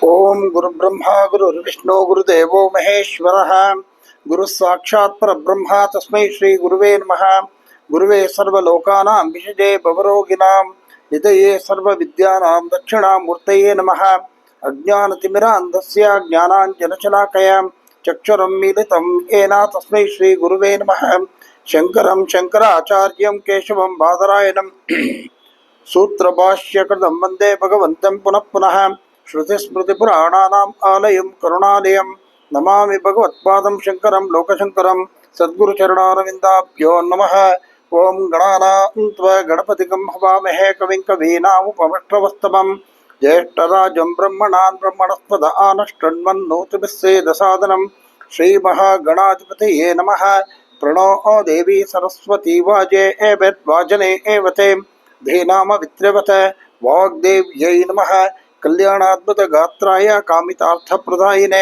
ओम गुरु ब्रह्मा गुरुर्विष्णु गुरुदेवो महेश्वरः गुरु साक्षात् परब्रह्म तस्मै श्री गुरुवे नमः। गुरुवे सर्वलोकानां विषजे भवरोगिणां निधये सर्वविद्यानां दक्षिणामूर्तये नमः। अज्ञानतिमिरान्धस्य ज्ञानाञ्जनशलाकया चक्षुरुन्मीलितं येन तस्मै श्री गुरुवे नमः। शङ्करं शङ्कराचार्यं केशवं बादरायणं सूत्रभाष्यकृतं वन्दे भगवन्तं पुनः पुनः। श्रुतिस्मृतिपुराणानाम् आलयं करुणालयं नमामि भगवत्पादं शङ्करं लोकशङ्करं सद्गुरुचरणारविन्दाभ्यो नमः। ॐ गणानां त्वा गणपतिगं हवामहे कविं कवीनामुपमष्ट्रवस्तमं ज्येष्ठराजं ब्रह्मणान् ब्रह्मणस्पद आनष्टन्मन्नोतिभिस्सेदसादनं श्रीमहागणाधिपतये नमः। प्रणो देवी सरस्वती वाजे एवेद्वाजने एवते धीनाम वित्र्यवत वाग्देव्यै नमः। कल्याणाद्भुत गात्राय कामितार्थप्रदायिने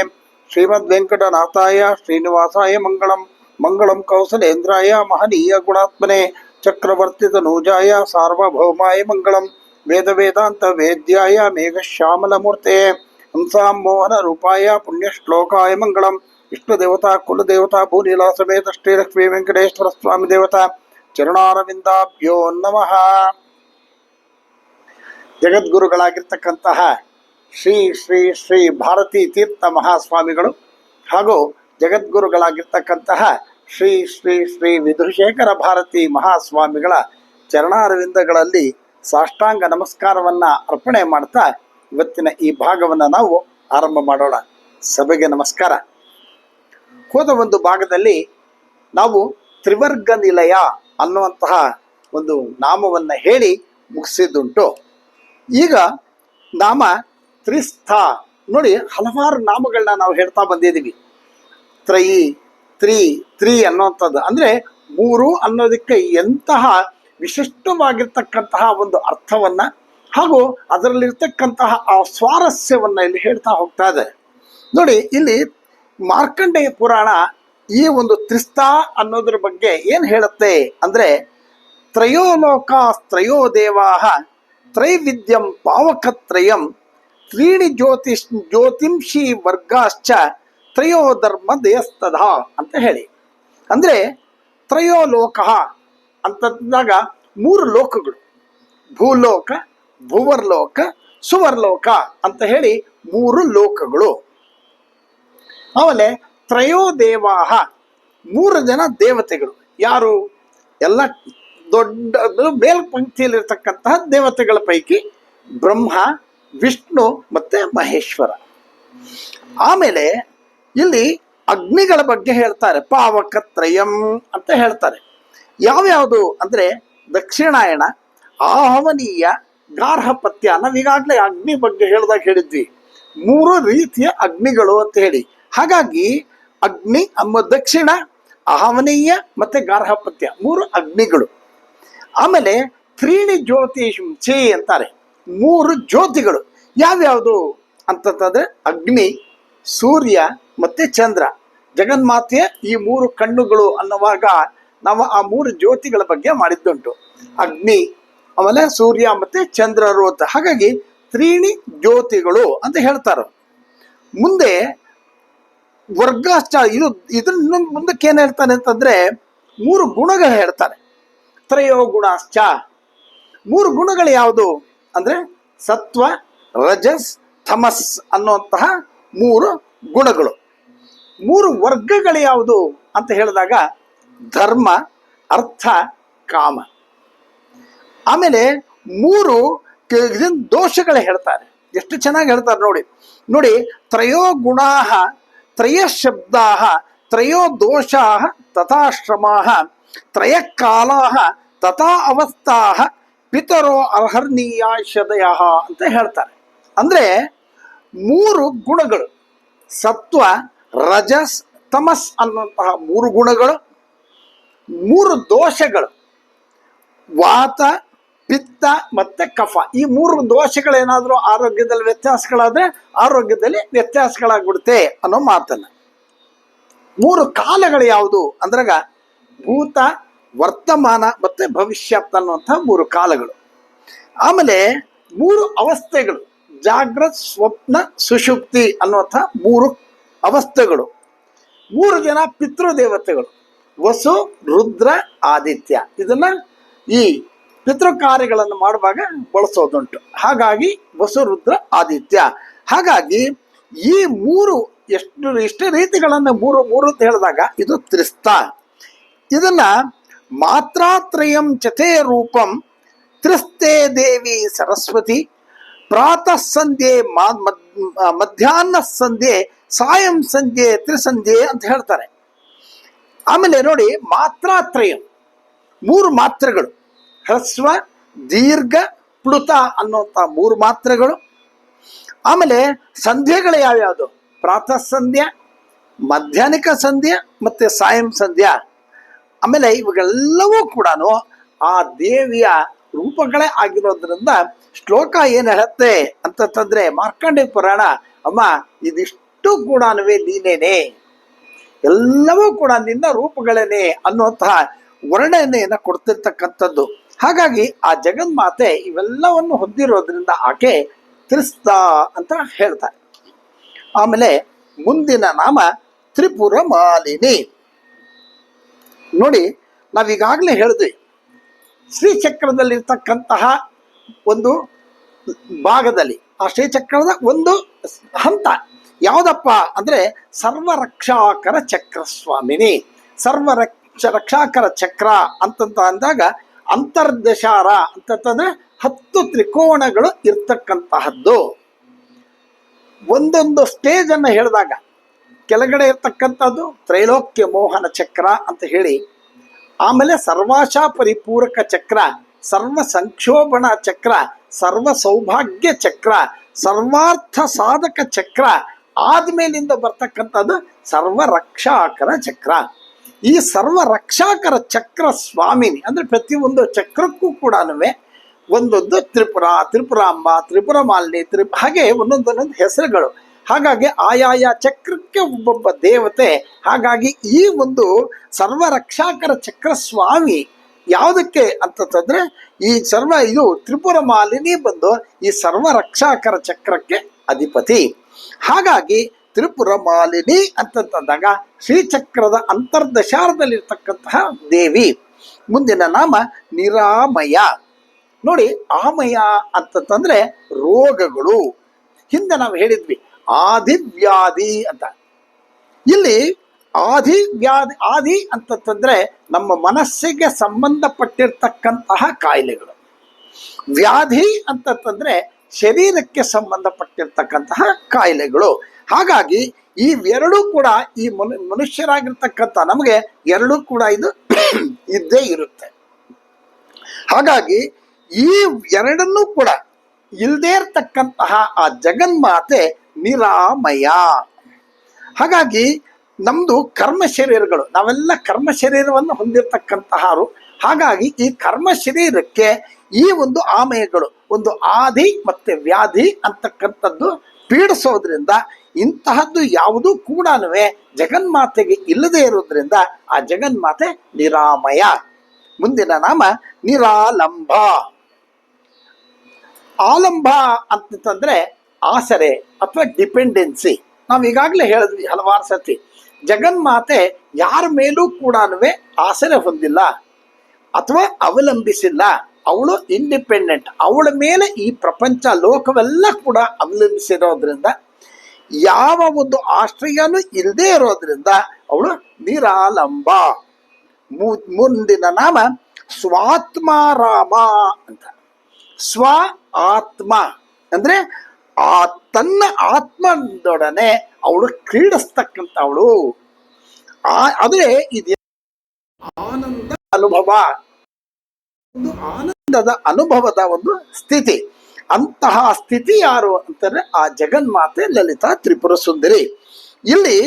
श्रीमद्वेंकटनाथाय श्रीनिवासाय मंगलम मंगलम कौसलेन्द्राय महनीय गुणात्मने चक्रवर्तितनूजाय सार्वभौमाय मंगलम वेद वेदांत वेद्याय मेघश्यामलमूर्ते हंसां मोहन रूपाय पुण्यश्लोकाय मंगलम इष्टदेवता कुलदेवता भूनीला समेत श्रीलक्ष्मी वेंकटेश्वर स्वामी देवता चरणारविंदाभ्यो नमः। ಜಗದ್ಗುರುಗಳಾಗಿರ್ತಕ್ಕಂತಹ ಶ್ರೀ ಶ್ರೀ ಶ್ರೀ ಭಾರತೀ ತೀರ್ಥ ಮಹಾಸ್ವಾಮಿಗಳು ಹಾಗೂ ಜಗದ್ಗುರುಗಳಾಗಿರ್ತಕ್ಕಂತಹ ಶ್ರೀ ಶ್ರೀ ಶ್ರೀ ವಿಧುಶೇಖರ ಭಾರತಿ ಮಹಾಸ್ವಾಮಿಗಳ ಚರಣಾರವಿಂದಗಳಲ್ಲಿ ಸಾಷ್ಟಾಂಗ ನಮಸ್ಕಾರವನ್ನು ಅರ್ಪಣೆ ಮಾಡ್ತಾ ಇವತ್ತಿನ ಈ ಭಾಗವನ್ನು ನಾವು ಆರಂಭ ಮಾಡೋಣ. ಸಭೆಗೆ ನಮಸ್ಕಾರ. ಹೋದ ಒಂದು ಭಾಗದಲ್ಲಿ ನಾವು ತ್ರಿವರ್ಗ ನಿಲಯ ಅನ್ನುವಂತಹ ಒಂದು ನಾಮವನ್ನು ಹೇಳಿ ಮುಗಿಸಿದ್ದುಂಟು. ಈಗ ನಾಮ ತ್ರಿಸ್ಥ ನೋಡಿ, ಹಲವಾರು ನಾಮಗಳನ್ನ ನಾವು ಹೇಳ್ತಾ ಬಂದಿದ್ದೀವಿ. ತ್ರಯಿ ತ್ರಿ ಅನ್ನುವಂಥದ್ದು ಅಂದರೆ ಮೂರು ಅನ್ನೋದಕ್ಕೆ ಎಂತಹ ವಿಶಿಷ್ಟವಾಗಿರ್ತಕ್ಕಂತಹ ಒಂದು ಅರ್ಥವನ್ನ ಹಾಗೂ ಅದರಲ್ಲಿರ್ತಕ್ಕಂತಹ ಆ ಸ್ವಾರಸ್ಯವನ್ನ ಇಲ್ಲಿ ಹೇಳ್ತಾ ಹೋಗ್ತಾ ಇದೆ. ನೋಡಿ, ಇಲ್ಲಿ ಮಾರ್ಕಂಡೇಯ ಪುರಾಣ ಈ ಒಂದು ತ್ರಿಸ್ಥ ಅನ್ನೋದ್ರ ಬಗ್ಗೆ ಏನು ಹೇಳುತ್ತೆ ಅಂದರೆ, ತ್ರಯೋಲೋಕಾಸ್ತ್ರಯೋ ದೇವಾಹ ತ್ರೈವಿದ್ಯಂ ಪಾವಕತ್ರಯಂ ತ್ರೀಣಿ ಜ್ಯೋತಿಂಷಿ ವರ್ಗಾಶ್ಚ ತ್ರಯೋ ಧರ್ಮ ದೇಯಸ್ತದ ಅಂತ ಹೇಳಿ. ಅಂದರೆ ತ್ರಯೋಲೋಕ ಅಂತಂದಾಗ ಮೂರು ಲೋಕಗಳು, ಭೂಲೋಕ, ಭುವರ್ಲೋಕ, ಸುವರ್ಲೋಕ ಅಂತ ಹೇಳಿ ಮೂರು ಲೋಕಗಳು. ಆಮೇಲೆ ತ್ರಯೋ ದೇವಾಹ ಮೂರು ಜನ ದೇವತೆಗಳು. ಯಾರು? ಎಲ್ಲ ದೊಡ್ಡ ಮೇಲ್ಪಂಕ್ತಿಯಲ್ಲಿರ್ತಕ್ಕಂತಹ ದೇವತೆಗಳ ಪೈಕಿ ಬ್ರಹ್ಮ, ವಿಷ್ಣು ಮತ್ತೆ ಮಹೇಶ್ವರ. ಆಮೇಲೆ ಇಲ್ಲಿ ಅಗ್ನಿಗಳ ಬಗ್ಗೆ ಹೇಳ್ತಾರೆ, ಪಾವಕತ್ರಯಂ ಅಂತ ಹೇಳ್ತಾರೆ. ಯಾವ್ಯಾವುದು ಅಂದರೆ ದಕ್ಷಿಣಾಯಣ, ಆಹವನೀಯ, ಗಾರ್ಹಪತ್ಯ. ನಾವೀಗಾಗಲೇ ಅಗ್ನಿ ಬಗ್ಗೆ ಹೇಳಿದಾಗ ಹೇಳಿದ್ವಿ ಮೂರು ರೀತಿಯ ಅಗ್ನಿಗಳು ಅಂತ ಹೇಳಿ. ಹಾಗಾಗಿ ಅಗ್ನಿ ದಕ್ಷಿಣ, ಆಹವನೀಯ ಮತ್ತೆ ಗಾರ್ಹಪತ್ಯ ಮೂರು ಅಗ್ನಿಗಳು. ಆಮೇಲೆ ತ್ರೀಣಿ ಜ್ಯೋತಿಷಿ ಅಂತಾರೆ, ಮೂರು ಜ್ಯೋತಿಗಳು. ಯಾವ್ಯಾವುದು ಅಂತಂದ್ರೆ ಅಗ್ನಿ, ಸೂರ್ಯ ಮತ್ತೆ ಚಂದ್ರ. ಜಗನ್ಮಾತೆಯ ಈ ಮೂರು ಕಣ್ಣುಗಳು ಅನ್ನುವಾಗ ನಾವು ಆ ಮೂರು ಜ್ಯೋತಿಗಳ ಬಗ್ಗೆ ಮಾಡಿದ್ದುಂಟು. ಅಗ್ನಿ, ಆಮೇಲೆ ಸೂರ್ಯ ಮತ್ತೆ ಚಂದ್ರರು ಅಂತ. ಹಾಗಾಗಿ ತ್ರೀಣಿ ಜ್ಯೋತಿಗಳು ಅಂತ ಹೇಳ್ತಾರೆ. ಮುಂದೆ ವರ್ಗಾಶ್ಚ, ಇದನ್ನ ಮುಂದಕ್ಕೆ ಏನ್ ಹೇಳ್ತಾನೆ ಅಂತಂದ್ರೆ ಮೂರು ಗುಣಗಳು ಹೇಳ್ತಾರೆ. ತ್ರಯೋ ಗುಣಾಶ್ಚ, ಮೂರು ಗುಣಗಳು ಯಾವುದು ಅಂದ್ರೆ ಸತ್ವ, ರಜಸ್, ತಮಸ್ ಅನ್ನುವಂತಹ ಮೂರು ಗುಣಗಳು. ಮೂರು ವರ್ಗಗಳು ಯಾವುದು ಅಂತ ಹೇಳಿದಾಗ ಧರ್ಮ, ಅರ್ಥ, ಕಾಮ. ಆಮೇಲೆ ಮೂರು ದೋಷಗಳು ಹೇಳ್ತಾರೆ. ಎಷ್ಟು ಚೆನ್ನಾಗಿ ಹೇಳ್ತಾರೆ ನೋಡಿ. ನೋಡಿ, ತ್ರಯೋ ಗುಣಾಹ ತ್ರಯ ಶಬ್ದಾಹ ತ್ರಯೋ ದೋಷಾಹ ತಥಾಶ್ರಮಾಹ ತ್ರಯ ಕಾಲಾಹ ತಥಾ ಅವಸ್ಥಾಹ ಪಿತರೋ ಅರ್ಹರ್ನೀಯಾಶದಯ ಅಂತ ಹೇಳ್ತಾರೆ. ಅಂದ್ರೆ ಮೂರು ಗುಣಗಳು, ಸತ್ವ, ರಜಸ್, ತಮಸ್ ಅನ್ನುವಂತಹ ಮೂರು ಗುಣಗಳು, ಮೂರು ದೋಷಗಳು, ವಾತ, ಪಿತ್ತ ಮತ್ತೆ ಕಫ. ಈ ಮೂರು ದೋಷಗಳೇನಾದರೂ ಆರೋಗ್ಯದಲ್ಲಿ ವ್ಯತ್ಯಾಸಗಳಾದ್ರೆ ಆರೋಗ್ಯದಲ್ಲಿ ವ್ಯತ್ಯಾಸಗಳಾಗ್ಬಿಡುತ್ತೆ ಅನ್ನೋ ಮಾತನ್ನ. ಮೂರು ಕಾಲಗಳು ಯಾವುದು ಅಂದ್ರಾಗ ಭೂತ, ವರ್ತಮಾನ ಮತ್ತೆ ಭವಿಷ್ಯತ್ ಅನ್ನುವಂಥ ಮೂರು ಕಾಲಗಳು. ಆಮೇಲೆ ಮೂರು ಅವಸ್ಥೆಗಳು, ಜಾಗ್ರತ್ ಸ್ವಪ್ನ ಸುಷುಪ್ತಿ ಅನ್ನುವಂಥ 3 ಅವಸ್ಥೆಗಳು. 3 ಜನ ಪಿತೃದೇವತೆಗಳು, ವಸು, ರುದ್ರ, ಆದಿತ್ಯ. ಇದನ್ನ ಈ ಪಿತೃ ಕಾರ್ಯಗಳನ್ನು ಮಾಡುವಾಗ ಬಳಸೋದುಂಟು. ಹಾಗಾಗಿ ವಸು, ರುದ್ರ, ಆದಿತ್ಯ. ಹಾಗಾಗಿ ಈ 3 ಎಷ್ಟು ರೀತಿಗಳನ್ನು 3 ಅಂತ ಹೇಳಿದಾಗ ಇದು ತ್ರಿಸ್ತ. ಇದನ್ನ ಮಾತ್ರಾತ್ರಯಂ ಚತೇ ರೂಪಂ ತ್ರಿಸ್ತೆ ದೇವಿ ಸರಸ್ವತಿ ಪ್ರಾತಃ ಸಂಧ್ಯೆ ಮಧ್ಯಾಹ್ನ ಸಂಧ್ಯೆ ಸಾಯಂ ಸಂಧ್ಯೆ ತ್ರಿಸಂಧ್ಯೆ ಅಂತ ಹೇಳ್ತಾರೆ. ಆಮೇಲೆ ನೋಡಿ, ಮಾತ್ರಾತ್ರಯಂ 3 ಮಾತ್ರೆಗಳು, ಹ್ರಸ್ವ, ದೀರ್ಘ, ಪ್ಲುತ ಅನ್ನುವಂಥ 3 ಮಾತ್ರೆಗಳು. ಆಮೇಲೆ ಸಂಧ್ಯೆಗಳು ಯಾವ್ಯಾವುದು? ಪ್ರಾತಃ ಸಂಧ್ಯಾ, ಮಧ್ಯಾಹ್ನಿಕ ಸಂಧ್ಯಾ ಮತ್ತೆ ಸಾಯಂ ಸಂಧ್ಯಾ. ಆಮೇಲೆ ಇವುಗಳೆಲ್ಲವೂ ಕೂಡ ಆ ದೇವಿಯ ರೂಪಗಳೇ ಆಗಿರೋದ್ರಿಂದ ಶ್ಲೋಕ ಏನು ಹೇಳುತ್ತೆ ಅಂತಂದ್ರೆ, ಮಾರ್ಕಂಡೇಯ ಪುರಾಣ, ಅಮ್ಮ ಇದಿಷ್ಟು ಕೂಡ ನೀನೇನೆ, ಎಲ್ಲವೂ ಕೂಡ ನಿನ್ನ ರೂಪಗಳೇನೆ ಅನ್ನುವಂತಹ ವರ್ಣನೆಯನ್ನು ಕೊಡ್ತಿರ್ತಕ್ಕಂಥದ್ದು. ಹಾಗಾಗಿ ಆ ಜಗನ್ಮಾತೆ ಇವೆಲ್ಲವನ್ನು ಹೊಂದಿರೋದ್ರಿಂದ ಆಕೆ ತ್ರಿಸ್ತ ಅಂತ ಹೇಳ್ತಾರೆ. ಆಮೇಲೆ ಮುಂದಿನ ನಾಮ ತ್ರಿಪುರ ಮಾಲಿನಿ. ನೋಡಿ, ನಾವೀಗಾಗಲೇ ಹೇಳಿದ್ವಿ, ಶ್ರೀಚಕ್ರದಲ್ಲಿರ್ತಕ್ಕಂತಹ ಒಂದು ಭಾಗದಲ್ಲಿ ಆ ಶ್ರೀಚಕ್ರದ ಒಂದು ಹಂತ ಯಾವುದಪ್ಪ ಅಂದ್ರೆ ಸರ್ವರಕ್ಷಾಕರ ಚಕ್ರ ಸ್ವಾಮಿನಿ. ರಕ್ಷಾಕರ ಚಕ್ರ ಅಂತಂತ ಅಂದಾಗ ಅಂತರ್ದಶಾರ ಅಂತಂದ್ರೆ 10 ತ್ರಿಕೋಣಗಳು ಇರ್ತಕ್ಕಂತಹದ್ದು. ಒಂದೊಂದು ಸ್ಟೇಜ್ ಅನ್ನು ಹೇಳಿದಾಗ ಕೆಳಗಡೆ ಇರ್ತಕ್ಕಂಥದ್ದು ತ್ರೈಲೋಕ್ಯ ಮೋಹನ ಚಕ್ರ ಅಂತ ಹೇಳಿ, ಆಮೇಲೆ ಸರ್ವಾಶಾ ಪರಿಪೂರಕ ಚಕ್ರ, ಸರ್ವ ಸಂಕ್ಷೋಭಣ ಚಕ್ರ, ಸರ್ವ ಸೌಭಾಗ್ಯ ಚಕ್ರ, ಸರ್ವಾರ್ಥ ಸಾಧಕ ಚಕ್ರ, ಆದ್ಮೇಲಿಂದ ಬರ್ತಕ್ಕಂಥದ್ದು ಸರ್ವ ರಕ್ಷಾಕರ ಚಕ್ರ. ಈ ಸರ್ವ ರಕ್ಷಾಕರ ಚಕ್ರ ಸ್ವಾಮಿನಿ ಅಂದ್ರೆ ಪ್ರತಿಯೊಂದು ಚಕ್ರಕ್ಕೂ ಕೂಡ ಒಂದೊಂದು ತ್ರಿಪುರಾಂಬ, ತ್ರಿಪುರ ಮಾಲಿನಿ, ಹಾಗೆ ಒಂದೊಂದೊಂದೊಂದು ಹೆಸರುಗಳು. ಹಾಗಾಗಿ ಆಯಾಯ ಚಕ್ರಕ್ಕೆ ಒಬ್ಬೊಬ್ಬ ದೇವತೆ. ಹಾಗಾಗಿ ಈ ಒಂದು ಸರ್ವ ರಕ್ಷಾಕರ ಚಕ್ರ ಸ್ವಾಮಿ ಯಾವುದಕ್ಕೆ ಅಂತಂದ್ರೆ, ಈ ಇದು ತ್ರಿಪುರ ಮಾಲಿನಿ ಬಂದು ಈ ಸರ್ವ ರಕ್ಷಾಕರ ಚಕ್ರಕ್ಕೆ ಅಧಿಪತಿ. ಹಾಗಾಗಿ ತ್ರಿಪುರ ಮಾಲಿನಿ ಅಂತಂದಾಗ ಶ್ರೀಚಕ್ರದ ಅಂತರ್ದಶಾರದಲ್ಲಿರ್ತಕ್ಕಂತಹ ದೇವಿ. ಮುಂದಿನ ನಾಮ ನಿರಾಮಯ. ನೋಡಿ, ಆಮಯ ಅಂತಂದ್ರೆ ರೋಗಗಳು. ಹಿಂದೆ ನಾವು ಹೇಳಿದ್ವಿ ಆದಿವ್ಯಾಧಿ ಅಂತ. ಇಲ್ಲಿ ಆದಿ ಅಂತಂದ್ರೆ ನಮ್ಮ ಮನಸ್ಸಿಗೆ ಸಂಬಂಧಪಟ್ಟಿರ್ತಕ್ಕಂತಹ ಕಾಯಿಲೆಗಳು. ವ್ಯಾಧಿ ಅಂತಂದ್ರೆ ಶರೀರಕ್ಕೆ ಸಂಬಂಧಪಟ್ಟಿರ್ತಕ್ಕಂತಹ ಕಾಯಿಲೆಗಳು. ಹಾಗಾಗಿ ಈ ಎರಡೂ ಕೂಡ ಈ ಮನುಷ್ಯರಾಗಿರ್ತಕ್ಕಂಥ ನಮಗೆ ಎರಡೂ ಕೂಡ ಇದು ಇದ್ದೇ ಇರುತ್ತೆ. ಹಾಗಾಗಿ ಈ ಎರಡನ್ನೂ ಕೂಡ ಇಲ್ಲದೇ ಇರ್ತಕ್ಕಂತಹ ಆ ಜಗನ್ಮಾತೆ ನಿರಾಮಯ. ಹಾಗಾಗಿ ನಮ್ದು ಕರ್ಮ ಶರೀರಗಳು, ನಾವೆಲ್ಲ ಕರ್ಮ ಶರೀರವನ್ನು ಹೊಂದಿರತಕ್ಕಂತಹರು. ಹಾಗಾಗಿ ಈ ಕರ್ಮ ಶರೀರಕ್ಕೆ ಈ ಒಂದು ಆಮಯಗಳು, ಒಂದು ಆದಿ ಮತ್ತೆ ವ್ಯಾಧಿ ಅಂತಕ್ಕಂಥದ್ದು ಪೀಡಿಸೋದ್ರಿಂದ ಇಂತಹದ್ದು ಯಾವುದೂ ಕೂಡ ಜಗನ್ಮಾತೆಗೆ ಇಲ್ಲದೆ ಇರೋದ್ರಿಂದ ಆ ಜಗನ್ಮಾತೆ ನಿರಾಮಯ. ಮುಂದಿನ ನಾಮ ನಿರಾಲಂಬ. ಆಲಂಬ ಅಂತಂದ್ರೆ ಆಸರೆ ಅಥವಾ ಡಿಪೆಂಡೆನ್ಸಿ. ನಾವು ಈಗಾಗಲೇ ಹೇಳಿದ್ವಿ ಹಲವಾರು ಸತಿ, ಜಗನ್ಮಾತೆ ಯಾರ ಮೇಲೂ ಕೂಡ ಆಸರೆ ಹೊಂದಿಲ್ಲ ಅಥವಾ ಅವಲಂಬಿಸಿಲ್ಲ. ಅವಳು ಇಂಡಿಪೆಂಡೆಂಟ್. ಅವಳ ಮೇಲೆ ಈ ಪ್ರಪಂಚ ಲೋಕವೆಲ್ಲ ಕೂಡ ಅವಲಂಬಿಸಿರೋದ್ರಿಂದ, ಯಾವ ಒಂದು ಆಶ್ರಯನೂ ಇಲ್ಲದೆ ಇರೋದ್ರಿಂದ ಅವಳು ನಿರಾಲಂಬ. ಮುಂದಿನ ನಾಮ ಸ್ವಾತ್ಮಾರಾಮ ಅಂತ. ಸ್ವ ಆತ್ಮ ಅಂದ್ರೆ ತನ್ನ ಆತ್ಮದೊಡನೆ ಅವಳು ಕ್ರೀಡಿಸ್ತಕ್ಕಂಥ ಅವಳು. ಆದ್ರೆ ಇದು ಆನಂದ ಅನುಭವ, ಒಂದು ಆನಂದದ ಅನುಭವದ ಒಂದು ಸ್ಥಿತಿ. ಅಂತಹ ಸ್ಥಿತಿ ಯಾರು ಅಂತಂದ್ರೆ ಆ ಜಗನ್ಮಾತೆ ಲಲಿತಾ ತ್ರಿಪುರ ಸುಂದರಿ. ಇಲ್ಲಿ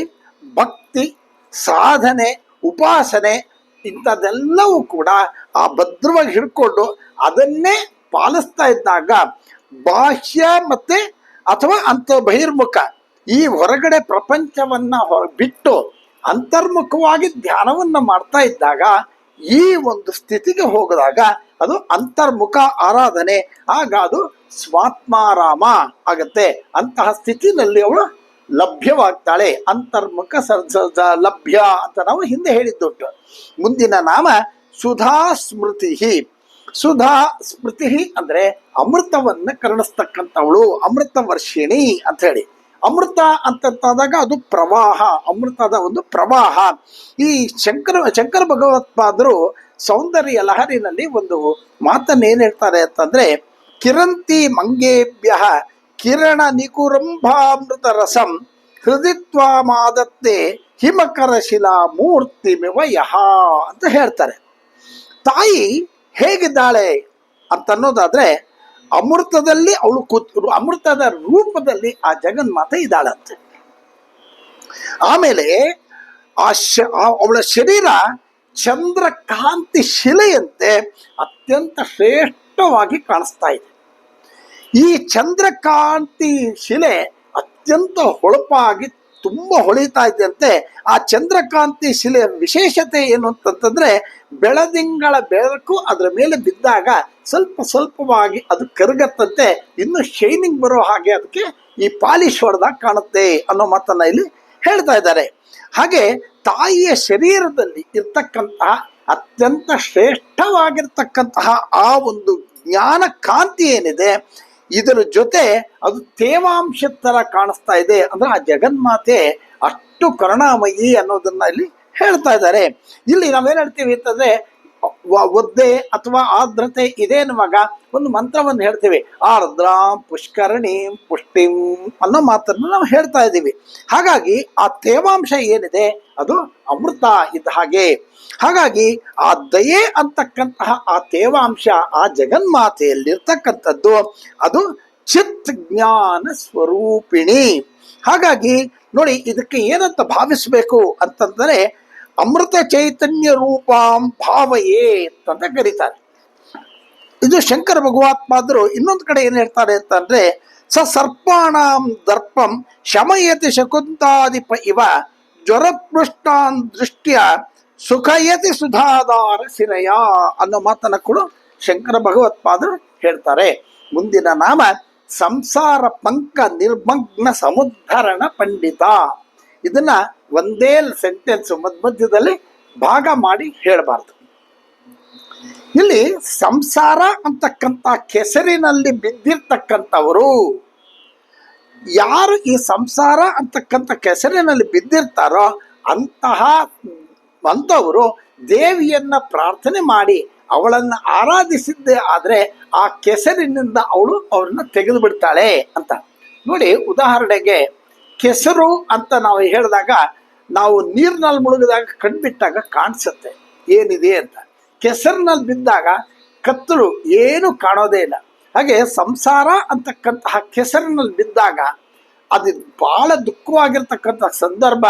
ಭಕ್ತಿ, ಸಾಧನೆ, ಉಪಾಸನೆ ಇಂಥದ್ದೆಲ್ಲವೂ ಕೂಡ ಆ ಭದ್ರವಾಗಿ ಹಿಡ್ಕೊಂಡು ಅದನ್ನೇ ಪಾಲಿಸ್ತಾ ಇದ್ದಾಗ ಬಾಹ್ಯ ಮತ್ತೆ ಅಥವಾ ಬಹಿರ್ಮುಖ ಈ ಹೊರಗಡೆ ಪ್ರಪಂಚವನ್ನ ಬಿಟ್ಟು ಅಂತರ್ಮುಖವಾಗಿ ಧ್ಯಾನವನ್ನ ಮಾಡ್ತಾ ಇದ್ದಾಗ ಈ ಒಂದು ಸ್ಥಿತಿಗೆ ಹೋಗದಾಗ ಅದು ಅಂತರ್ಮುಖ ಆರಾಧನೆ. ಆಗ ಅದು ಸ್ವಾತ್ಮಾರಾಮ ಆಗತ್ತೆ. ಅಂತಹ ಸ್ಥಿತಿನಲ್ಲಿ ಅವಳು ಲಭ್ಯವಾಗ್ತಾಳೆ. ಅಂತರ್ಮುಖ ಲಭ್ಯ ಅಂತ ನಾವು ಹಿಂದೆ ಹೇಳಿದ್ದುಂಟು. ಮುಂದಿನ ನಾಮ ಸುಧಾ ಸ್ಮೃತಿ. ಸುಧಾ ಸ್ಮೃತಿ ಅಂದ್ರೆ ಅಮೃತವನ್ನ ಕರುಣಿಸ್ತಕ್ಕಂಥವಳು, ಅಮೃತ ವರ್ಷಿಣಿ ಅಂತ ಹೇಳಿ. ಅಮೃತ ಅಂತಂದಾಗ ಅದು ಪ್ರವಾಹ, ಅಮೃತದ ಒಂದು ಪ್ರವಾಹ. ಈ ಶಂಕರ ಭಗವತ್ಪಾದರು ಸೌಂದರ್ಯ ಲಹರಿನಲ್ಲಿ ಒಂದು ಮಾತನ್ನು ಏನ್ ಹೇಳ್ತಾರೆ ಅಂತಂದ್ರೆ, ಕಿರಂತಿ ಮಂಗೇಭ್ಯ ಕಿರಣ ನಿಕುರಂಭಾಮೃತ ರಸಂ ಹೃದಿತ್ವ ಮಾದತ್ತೆ ಹಿಮಕರ ಶಿಲಾ ಮೂರ್ತಿಮಿವ ಯಹ ಅಂತ ಹೇಳ್ತಾರೆ. ತಾಯಿ ಹೇಗಿದ್ದಾಳೆ ಅಂತನ್ನೋದಾದ್ರೆ, ಅಮೃತದಲ್ಲಿ ಅವಳು ಅಮೃತದ ರೂಪದಲ್ಲಿ ಆ ಜಗನ್ಮಾತೆ ಇದ್ದಾಳಂತೆ. ಆಮೇಲೆ ಅವಳ ಶರೀರ ಚಂದ್ರಕಾಂತಿ ಶಿಲೆಯಂತೆ ಅತ್ಯಂತ ಶ್ರೇಷ್ಠವಾಗಿ ಕಾಣಿಸ್ತಾ ಇದೆ. ಈ ಚಂದ್ರಕಾಂತಿ ಶಿಲೆ ಅತ್ಯಂತ ಹೊಳಪಾಗಿ ತುಂಬ ಹೊಳಿತಾ ಇದ್ದಂತೆ. ಆ ಚಂದ್ರಕಾಂತಿ ಶಿಲೆಯ ವಿಶೇಷತೆ ಏನು ಅಂತಂತಂದ್ರೆ, ಬೆಳದಿಂಗಳ ಬೆಳಕು ಅದರ ಮೇಲೆ ಬಿದ್ದಾಗ ಸ್ವಲ್ಪ ಸ್ವಲ್ಪವಾಗಿ ಅದು ಕರಗತ್ತಂತೆ, ಇನ್ನು ಶೈನಿಂಗ್ ಬರೋ ಹಾಗೆ ಅದಕ್ಕೆ ಈ ಪಾಲಿಶ್ ಹೊಡೆದಾಗ ಕಾಣುತ್ತೆ ಅನ್ನೋ ಮಾತನ್ನ ಇಲ್ಲಿ ಹೇಳ್ತಾ ಇದ್ದಾರೆ. ಹಾಗೆ ತಾಯಿಯ ಶರೀರದಲ್ಲಿ ಇರ್ತಕ್ಕಂತಹ ಅತ್ಯಂತ ಶ್ರೇಷ್ಠವಾಗಿರ್ತಕ್ಕಂತಹ ಆ ಒಂದು ಜ್ಞಾನ ಕಾಂತಿ ಏನಿದೆ, ಇದರ ಜೊತೆ ಅದು ತೇವಾಂಶ ತರ ಕಾಣಿಸ್ತಾ ಇದೆ. ಅಂದ್ರೆ ಆ ಜಗನ್ಮಾತೆ ಅಷ್ಟು ಕರುಣಾಮಯಿ ಅನ್ನೋದನ್ನ ಇಲ್ಲಿ ಹೇಳ್ತಾ ಇದ್ದಾರೆ. ಇಲ್ಲಿ ನಾವೇನ್ ಹೇಳ್ತೀವಿ ಅಂತಂದ್ರೆ, ಒದ್ದೆ ಅಥವಾ ಆರ್ದ್ರತೆ ಇದೇನುವಾಗ ಒಂದು ಮಂತ್ರವನ್ನು ಹೇಳ್ತೀವಿ, ಆರ್ದ್ರಾಂ ಪುಷ್ಕರಣೀಂ ಪುಷ್ಟಿಂ ಅನ್ನೋ ಮಾತನ್ನು ನಾವು ಹೇಳ್ತಾ ಇದ್ದೀವಿ. ಹಾಗಾಗಿ ಆ ತೇವಾಂಶ ಏನಿದೆ ಅದು ಅಮೃತ ಇದ್ದ ಹಾಗೆ. ಹಾಗಾಗಿ ಆ ದಯೆ ಅಂತಕ್ಕಂತಹ ಆ ತೇವಾಂಶ ಆ ಜಗನ್ಮಾತೆಯಲ್ಲಿರ್ತಕ್ಕಂಥದ್ದು ಅದು ಚಿತ್ ಜ್ಞಾನ ಸ್ವರೂಪಿಣಿ. ಹಾಗಾಗಿ ನೋಡಿ, ಇದಕ್ಕೆ ಏನಂತ ಭಾವಿಸ್ಬೇಕು ಅಂತಂದರೆ, ಅಮೃತ ಚೈತನ್ಯ ರೂಪಾಂ ಭಾವಯೇ ಅಂತ ಕರೀತಾರೆ. ಇದು ಶಂಕರ ಭಗವತ್ಪಾದರು ಇನ್ನೊಂದು ಕಡೆ ಏನ್ ಹೇಳ್ತಾರೆ ಅಂತಂದ್ರೆ, ಸ ಸರ್ಪಾಣಾಂ ದರ್ಪಂ ಶಮಯತಿ ಶಕುಂತಾದಿಪ ಇವ ಜ್ವರಪೃಷ್ಟಾನ್ ದೃಷ್ಟ್ಯ ಸುಖಯತಿ ಸುಧಾಧಾರ ಸಿರಯ ಅನ್ನೋ ಮಾತನ್ನ ಕೂಡ ಶಂಕರ ಭಗವತ್ಪಾದರು ಹೇಳ್ತಾರೆ. ಮುಂದಿನ ನಾಮ ಸಂಸಾರ ಪಂಕ ನಿರ್ಮಗ್ನ ಸಮುದ್ಧರಣ ಪಂಡಿತ. ಇದನ್ನ ಒಂದೇ ಸೆಂಟೆನ್ಸ್ ಮಧ್ಯದಲ್ಲಿ ಭಾಗ ಮಾಡಿ ಹೇಳಬಾರ್ದು. ಇಲ್ಲಿ ಸಂಸಾರ ಅಂತಕ್ಕಂಥ ಕೆಸರಿನಲ್ಲಿ ಬಿದ್ದಿರ್ತಕ್ಕಂಥವರು ಯಾರು ಈ ಸಂಸಾರ ಅಂತಕ್ಕಂಥ ಕೆಸರಿನಲ್ಲಿ ಬಿದ್ದಿರ್ತಾರೋ ಅಂಥವರು ದೇವಿಯನ್ನ ಪ್ರಾರ್ಥನೆ ಮಾಡಿ ಅವಳನ್ನು ಆರಾಧಿಸಿದ್ದೇ ಆದ್ರೆ ಆ ಕೆಸರಿನಿಂದ ಅವ್ರನ್ನ ತೆಗೆದು ಬಿಡ್ತಾಳೆ ಅಂತ. ನೋಡಿ, ಉದಾಹರಣೆಗೆ ಕೆಸರು ಅಂತ ನಾವು ಹೇಳಿದಾಗ, ನಾವು ನೀರಿನಲ್ಲಿ ಮುಳುಗಿದಾಗ ಕಣ್ಬಿಟ್ಟಾಗ ಕಾಣಿಸುತ್ತೆ ಏನಿದೆ ಅಂತ. ಕೆಸರಿನಲ್ಲಿ ಬಿದ್ದಾಗ ಕತ್ತಲು ಏನು ಕಾಣೋದೇ ಇಲ್ಲ. ಹಾಗೆ ಸಂಸಾರ ಅಂತಕ್ಕಂತಹ ಕೆಸರಿನಲ್ಲಿ ಬಿದ್ದಾಗ ಅದು ಬಹಳ ದುಃಖವಾಗಿರ್ತಕ್ಕಂಥ ಸಂದರ್ಭ.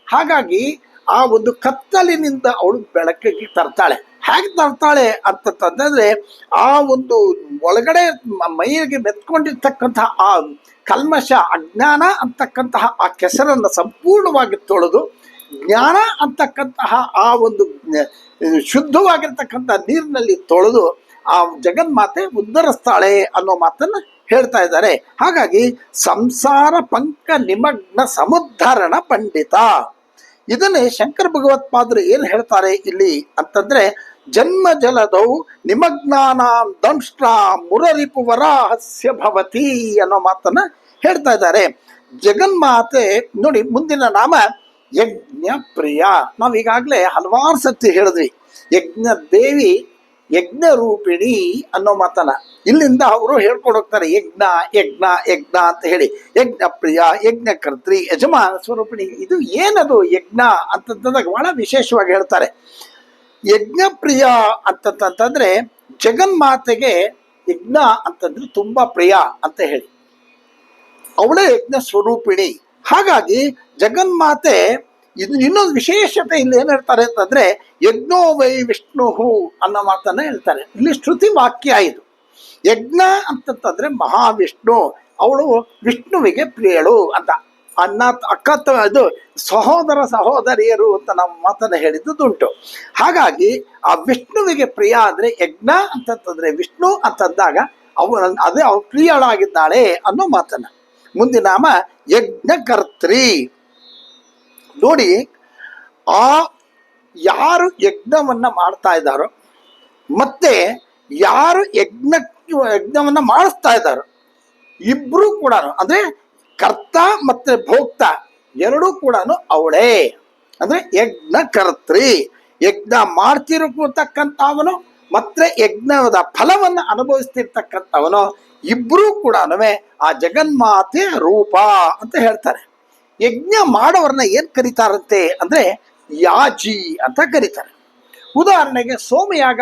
ಹಾಗಾಗಿ ಆ ಒಂದು ಕತ್ತಲಿನಿಂದ ಅವಳು ಬೆಳಕಿಗೆ ತರ್ತಾಳೆ. ಹೇಗೆ ತರ್ತಾಳೆ ಅಂತಂದ್ರೆ, ಆ ಒಂದು ಒಳಗಡೆ ಮೈಗೆ ಮೆತ್ಕೊಂಡಿರ್ತಕ್ಕಂತಹ ಆ ಕಲ್ಮಶ ಅಜ್ಞಾನ ಅಂತಕ್ಕಂತಹ ಆ ಕೆಸರನ್ನು ಸಂಪೂರ್ಣವಾಗಿ ತೊಳೆದು ಜ್ಞಾನ ಅಂತಕ್ಕಂತಹ ಆ ಒಂದು ಶುದ್ಧವಾಗಿರ್ತಕ್ಕಂಥ ನೀರಿನಲ್ಲಿ ತೊಳೆದು ಆ ಜಗನ್ಮಾತೆ ಉದ್ಧರಿಸ್ತಾಳೆ ಅನ್ನೋ ಮಾತನ್ನ ಹೇಳ್ತಾ ಇದ್ದಾರೆ. ಹಾಗಾಗಿ ಸಂಸಾರ ಪಂಕ ನಿಮಗ್ನ ಸಮುದ್ಧರಣ ಪಂಡಿತ. ಇದನ್ನೇ ಶಂಕರ ಭಗವತ್ಪಾದರು ಏನು ಹೇಳ್ತಾರೆ ಇಲ್ಲಿ ಅಂತಂದ್ರೆ, ಜನ್ಮ ಜಲದೌ ನಿಮಗ್ನಾನಾಂ ದಂಷ್ಟ್ರ ಮುರರಿಪು ವರಾಹಸ್ಯ ಭವತಿ ಅನ್ನೋ ಮಾತನ್ನ ಹೇಳ್ತಾ ಇದ್ದಾರೆ. ಜಗನ್ಮಾತೆ ನೋಡಿ, ಮುಂದಿನ ನಾಮ ಯಜ್ಞ ಪ್ರಿಯ. ನಾವು ಈಗಾಗಲೇ ಹಲವಾರು ಸತಿ ಹೇಳಿದ್ವಿ, ಯಜ್ಞ ದೇವಿ ಯಜ್ಞ ರೂಪಿಣಿ ಅನ್ನೋ ಮಾತನ್ನ ಇಲ್ಲಿಂದ ಅವರು ಹೇಳ್ಕೊಂಡು ಹೋಗ್ತಾರೆ. ಯಜ್ಞ ಯಜ್ಞ ಯಜ್ಞ ಅಂತ ಹೇಳಿ, ಯಜ್ಞ ಪ್ರಿಯ, ಯಜ್ಞ ಕರ್ತ್ರಿ, ಯಜಮಾನ ಸ್ವರೂಪಿಣಿ. ಇದು ಏನದು ಯಜ್ಞ ಅಂತಂದಾಗ ಬಹಳ ವಿಶೇಷವಾಗಿ ಹೇಳ್ತಾರೆ. ಯಜ್ಞ ಪ್ರಿಯ ಅಂತಂತಂದ್ರೆ ಜಗನ್ಮಾತೆಗೆ ಯಜ್ಞ ಅಂತಂದ್ರೆ ತುಂಬಾ ಪ್ರಿಯ ಅಂತ ಹೇಳಿ, ಅವಳೇ ಯಜ್ಞ ಸ್ವರೂಪಿಣಿ. ಹಾಗಾಗಿ ಜಗನ್ಮಾತೆ ಇದು ಇನ್ನೊಂದು ವಿಶೇಷತೆ ಇಲ್ಲಿ ಏನ್ ಹೇಳ್ತಾರೆ ಅಂತಂದ್ರೆ, ಯಜ್ಞೋ ವೈ ವಿಷ್ಣು ಅನ್ನೋ ಮಾತನ್ನ ಹೇಳ್ತಾರೆ. ಇಲ್ಲಿ ಶ್ರುತಿ ವಾಕ್ಯ ಇದು. ಯಜ್ಞ ಅಂತಂತಂದ್ರೆ ಮಹಾವಿಷ್ಣು, ಅವಳು ವಿಷ್ಣುವಿಗೆ ಪ್ರಿಯಳು ಅಂತ. ಇದು ಸಹೋದರ ಸಹೋದರಿಯರು ಅಂತ ನಾವು ಮಾತನ್ನ ಹೇಳಿದ್ದುಂಟು. ಹಾಗಾಗಿ ಆ ವಿಷ್ಣುವಿಗೆ ಪ್ರಿಯ ಅಂದ್ರೆ ಯಜ್ಞ ಅಂತಂತಂದ್ರೆ ವಿಷ್ಣು ಅಂತಂದಾಗ ಅದೇ ಅವಳು ಪ್ರಿಯಳಾಗಿದ್ದಾಳೆ ಅನ್ನೋ ಮಾತನ್ನ. ಮುಂದಿನ ನಾಮ ಯಜ್ಞಕರ್ತ್ರಿ. ನೋಡಿ, ಆ ಯಾರು ಯಜ್ಞವನ್ನ ಮಾಡ್ತಾ ಇದ್ದಾರೋ ಮತ್ತೆ ಯಾರು ಯಜ್ಞವನ್ನ ಮಾಡಿಸ್ತಾ ಇದ್ದಾರೋ ಇಬ್ರು ಕೂಡ, ಅಂದ್ರೆ ಕರ್ತ ಮತ್ತೆ ಭೋಕ್ತ ಎರಡೂ ಕೂಡ ಅವಳೇ. ಅಂದ್ರೆ ಯಜ್ಞಕರ್ತ್ರಿ, ಯಜ್ಞ ಮಾಡ್ತಿರತಕ್ಕಂಥವನು ಮತ್ತೆ ಯಜ್ಞದ ಫಲವನ್ನು ಅನುಭವಿಸ್ತಿರ್ತಕ್ಕಂಥವನು ಇಬ್ರು ಕೂಡ ಆ ಜಗನ್ಮಾತೆ ರೂಪ ಅಂತ ಹೇಳ್ತಾರೆ. ಯಜ್ಞ ಮಾಡೋರನ್ನ ಏನ್ ಕರೀತಾರಂತೆ ಅಂದ್ರೆ ಯಾಜಿ ಅಂತ ಕರೀತಾರೆ. ಉದಾಹರಣೆಗೆ ಸೋಮಯಾಗ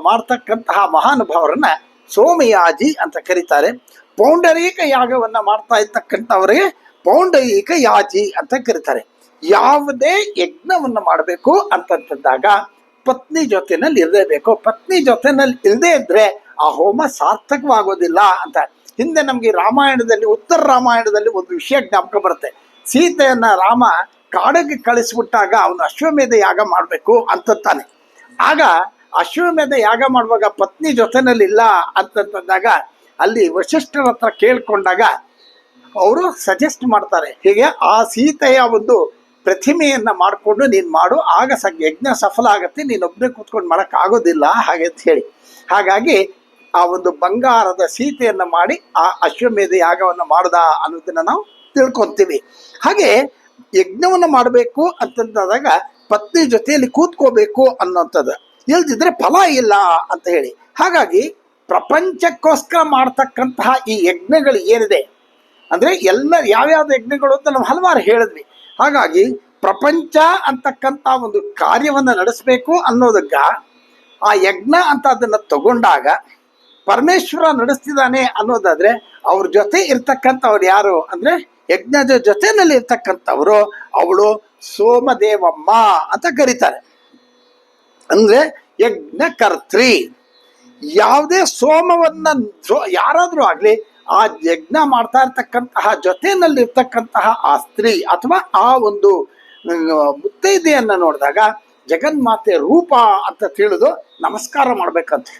ಮಾಡ್ತಕ್ಕಂತಹ ಮಹಾನುಭಾವರನ್ನ ಸೋಮಯಾಜಿ ಅಂತ ಕರೀತಾರೆ. ಪೌಂಡರೀಕ ಯಾಗವನ್ನ ಮಾಡ್ತಾ ಇರ್ತಕ್ಕಂಥವರಿಗೆ ಪೌಂಡರೀಕ ಯಾಜಿ ಅಂತ ಕರೀತಾರೆ. ಯಾವುದೇ ಯಜ್ಞವನ್ನ ಮಾಡಬೇಕು ಅಂತಂದಾಗ ಪತ್ನಿ ಜೊತೆನಲ್ಲಿ ಇರಲೇಬೇಕು. ಪತ್ನಿ ಜೊತೆನಲ್ಲಿ ಇಲ್ಲದೆ ಇದ್ರೆ ಆ ಹೋಮ ಸಾರ್ಥಕವಾಗೋದಿಲ್ಲ ಅಂತ. ಹಿಂದೆ ನಮ್ಗೆ ರಾಮಾಯಣದಲ್ಲಿ, ಉತ್ತರ ರಾಮಾಯಣದಲ್ಲಿ ಒಂದು ವಿಷಯ ಜ್ಞಾಪಕ ಬರುತ್ತೆ. ಸೀತೆಯನ್ನ ರಾಮ ಕಾಡಿಗೆ ಕಳಿಸ್ಬಿಟ್ಟಾಗ ಅವನು ಅಶ್ವಮೇಧ ಯಾಗ ಮಾಡಬೇಕು ಅಂತಂತಾನೆ. ಆಗ ಅಶ್ವಮೇಧ ಯಾಗ ಮಾಡುವಾಗ ಪತ್ನಿ ಜೊತೆನಲ್ಲಿ ಇಲ್ಲ ಅಂತಂದಾಗ ಅಲ್ಲಿ ವಶಿಷ್ಠರ ಹತ್ರ ಕೇಳ್ಕೊಂಡಾಗ ಅವರು ಸಜೆಸ್ಟ್ ಮಾಡ್ತಾರೆ, ಹೀಗೆ ಆ ಸೀತೆಯ ಒಂದು ಪ್ರತಿಮೆಯನ್ನ ಮಾಡಿಕೊಂಡು ನೀನು ಮಾಡು, ಆಗ ಯಜ್ಞ ಸಫಲ ಆಗತ್ತೆ, ನೀನೊಬ್ಬನೇ ಕೂತ್ಕೊಂಡು ಮಾಡಕ್ ಆಗೋದಿಲ್ಲ ಹಾಗೆ ಅಂತ ಹೇಳಿ. ಹಾಗಾಗಿ ಆ ಒಂದು ಬಂಗಾರದ ಸೀತೆಯನ್ನ ಮಾಡಿ ಆ ಅಶ್ವಮೇಧ ಯಾಗವನ್ನು ಮಾಡ್ದ ಅನ್ನೋದನ್ನ ನಾವು ತಿಳ್ಕೊಂತೀವಿ. ಹಾಗೆ ಯಜ್ಞವನ್ನ ಮಾಡಬೇಕು ಅಂತಂದಾಗ ಪತ್ನಿ ಜೊತೆಯಲ್ಲಿ ಕೂತ್ಕೋಬೇಕು ಅನ್ನೋಂಥದ್ದು, ಇಲ್ದಿದ್ರೆ ಫಲ ಇಲ್ಲ ಅಂತ ಹೇಳಿ. ಹಾಗಾಗಿ ಪ್ರಪಂಚಕ್ಕೋಸ್ಕರ ಮಾಡ್ತಕ್ಕಂತಹ ಈ ಯಜ್ಞಗಳು ಏನಿದೆ ಅಂದ್ರೆ ಯಾವ್ಯಾವ ಯಜ್ಞಗಳು ಅಂತ ನಾವು ಹಲವಾರು ಹೇಳಿದ್ವಿ. ಹಾಗಾಗಿ ಪ್ರಪಂಚ ಅಂತಕ್ಕಂಥ ಒಂದು ಕಾರ್ಯವನ್ನ ನಡೆಸಬೇಕು ಅನ್ನೋದಕ್ಕ ಆ ಯಜ್ಞ ಅಂತ ಅದನ್ನ ತಗೊಂಡಾಗ ಪರಮೇಶ್ವರ ನಡೆಸ್ತಿದ್ದಾನೆ ಅನ್ನೋದಾದ್ರೆ ಅವ್ರ ಜೊತೆ ಇರ್ತಕ್ಕಂಥವ್ರು ಯಾರು ಅಂದ್ರೆ ಯಜ್ಞದ ಜೊತೆನಲ್ಲಿ ಇರ್ತಕ್ಕಂಥವ್ರು ಅವಳು ಸೋಮದೇವಮ್ಮ ಅಂತ ಕರೀತಾರೆ. ಅಂದ್ರೆ ಯಜ್ಞಕರ್ತ್ರಿ. ಯಾವುದೇ ಸೋಮವನ್ನ ಯಾರಾದ್ರೂ ಆಗ್ಲಿ ಆ ಯಜ್ಞ ಮಾಡ್ತಾ ಇರ್ತಕ್ಕಂತಹ ಜೊತೆನಲ್ಲಿ ಇರ್ತಕ್ಕಂತಹ ಆ ಸ್ತ್ರೀ ಅಥವಾ ಆ ಒಂದು ಮುತ್ತೈದೆಯನ್ನ ನೋಡಿದಾಗ ಜಗನ್ಮಾತೆ ರೂಪ ಅಂತ ತಿಳಿದು ನಮಸ್ಕಾರ ಮಾಡ್ಬೇಕಂತೆ.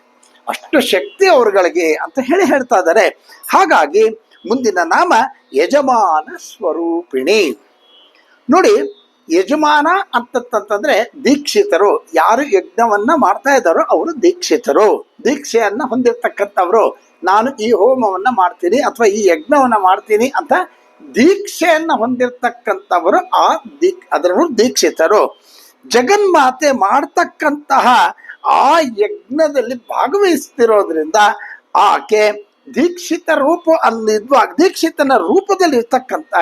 ಅಷ್ಟು ಶಕ್ತಿ ಅವ್ರಗಳಿಗೆ ಅಂತ ಹೇಳ್ತಾ ಇದ್ದಾರೆ. ಹಾಗಾಗಿ ಮುಂದಿನ ನಾಮ ಯಜಮಾನ ಸ್ವರೂಪಿಣಿ. ನೋಡಿ, ಯಜಮಾನ ಅಂತಂತಂದ್ರೆ ದೀಕ್ಷಿತರು. ಯಾರು ಯಜ್ಞವನ್ನ ಮಾಡ್ತಾ ಇದ್ದಾರೋ ಅವರು ದೀಕ್ಷಿತರು, ದೀಕ್ಷೆಯನ್ನ ಹೊಂದಿರತಕ್ಕಂಥವ್ರು. ನಾನು ಈ ಹೋಮವನ್ನ ಮಾಡ್ತೀನಿ ಅಥವಾ ಈ ಯಜ್ಞವನ್ನ ಮಾಡ್ತೀನಿ ಅಂತ ದೀಕ್ಷೆಯನ್ನ ಹೊಂದಿರತಕ್ಕಂಥವರು ಅದರವರು ದೀಕ್ಷಿತರು. ಜಗನ್ಮಾತೆ ಮಾಡ್ತಕ್ಕಂತಹ ಆ ಯಜ್ಞದಲ್ಲಿ ಭಾಗವಹಿಸ್ತಿರೋದ್ರಿಂದ ಆಕೆ ದೀಕ್ಷಿತ ರೂಪ ದೀಕ್ಷಿತನ ರೂಪದಲ್ಲಿ ಇರ್ತಕ್ಕಂಥ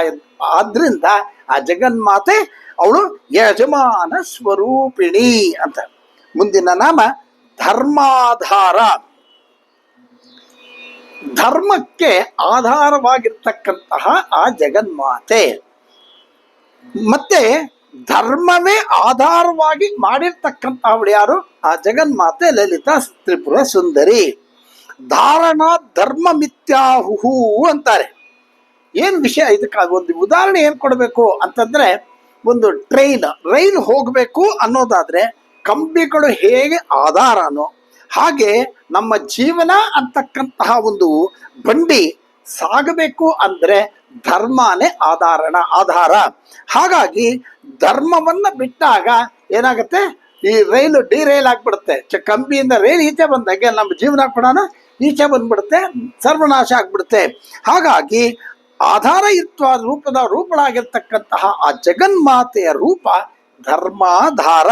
ಆದ್ರಿಂದ ಆ ಜಗನ್ಮಾತೆ ಅವಳು ಯಜಮಾನ ಸ್ವರೂಪಿಣಿ ಅಂತ. ಮುಂದಿನ ನಾಮ ಧರ್ಮಾಧಾರ. ಧರ್ಮಕ್ಕೆ ಆಧಾರವಾಗಿರ್ತಕ್ಕಂತಹ ಆ ಜಗನ್ಮಾತೆ, ಮತ್ತೆ ಧರ್ಮವೇ ಆಧಾರವಾಗಿ ಮಾಡಿರ್ತಕ್ಕಂಥವಳು ಯಾರು? ಆ ಜಗನ್ಮಾತೆ ಲಲಿತಾ ತ್ರಿಪುರ ಸುಂದರಿ. ಧಾರಣ ಧರ್ಮ ಮಿಥ್ಯಾಹುಹು ಅಂತಾರೆ. ಏನ್ ವಿಷಯ ಇದಕ್ಕೆ ಒಂದು ಉದಾಹರಣೆ ಏನ್ ಕೊಡಬೇಕು ಅಂತಂದ್ರೆ, ಒಂದು ರೈಲ್ ಹೋಗಬೇಕು ಅನ್ನೋದಾದ್ರೆ ಕಂಬಿಗಳು ಹೇಗೆ ಆಧಾರನೋ ಹಾಗೆ ನಮ್ಮ ಜೀವನ ಅಂತಕ್ಕಂತಹ ಒಂದು ಬಂಡಿ ಸಾಗಬೇಕು ಅಂದ್ರೆ ಧರ್ಮನೇ ಆಧಾರ. ಹಾಗಾಗಿ ಧರ್ಮವನ್ನ ಬಿಟ್ಟಾಗ ಏನಾಗುತ್ತೆ, ಈ ರೈಲು ಡಿರೈಲ್ ಆಗ್ಬಿಡುತ್ತೆ. ಕಂಬಿಯಿಂದ ರೈಲ್ ಈಚೆ ಬಂದಾಗೆ ನಮ್ಮ ಜೀವನ ಕೂಡ ಈಚೆ ಬಂದ್ಬಿಡುತ್ತೆ, ಸರ್ವನಾಶ ಆಗ್ಬಿಡುತ್ತೆ. ಹಾಗಾಗಿ ಆಧಾರಯುಕ್ತವಾದ ರೂಪಳಾಗಿರ್ತಕ್ಕಂತಹ ಆ ಜಗನ್ಮಾತೆಯ ರೂಪ ಧರ್ಮಾಧಾರ.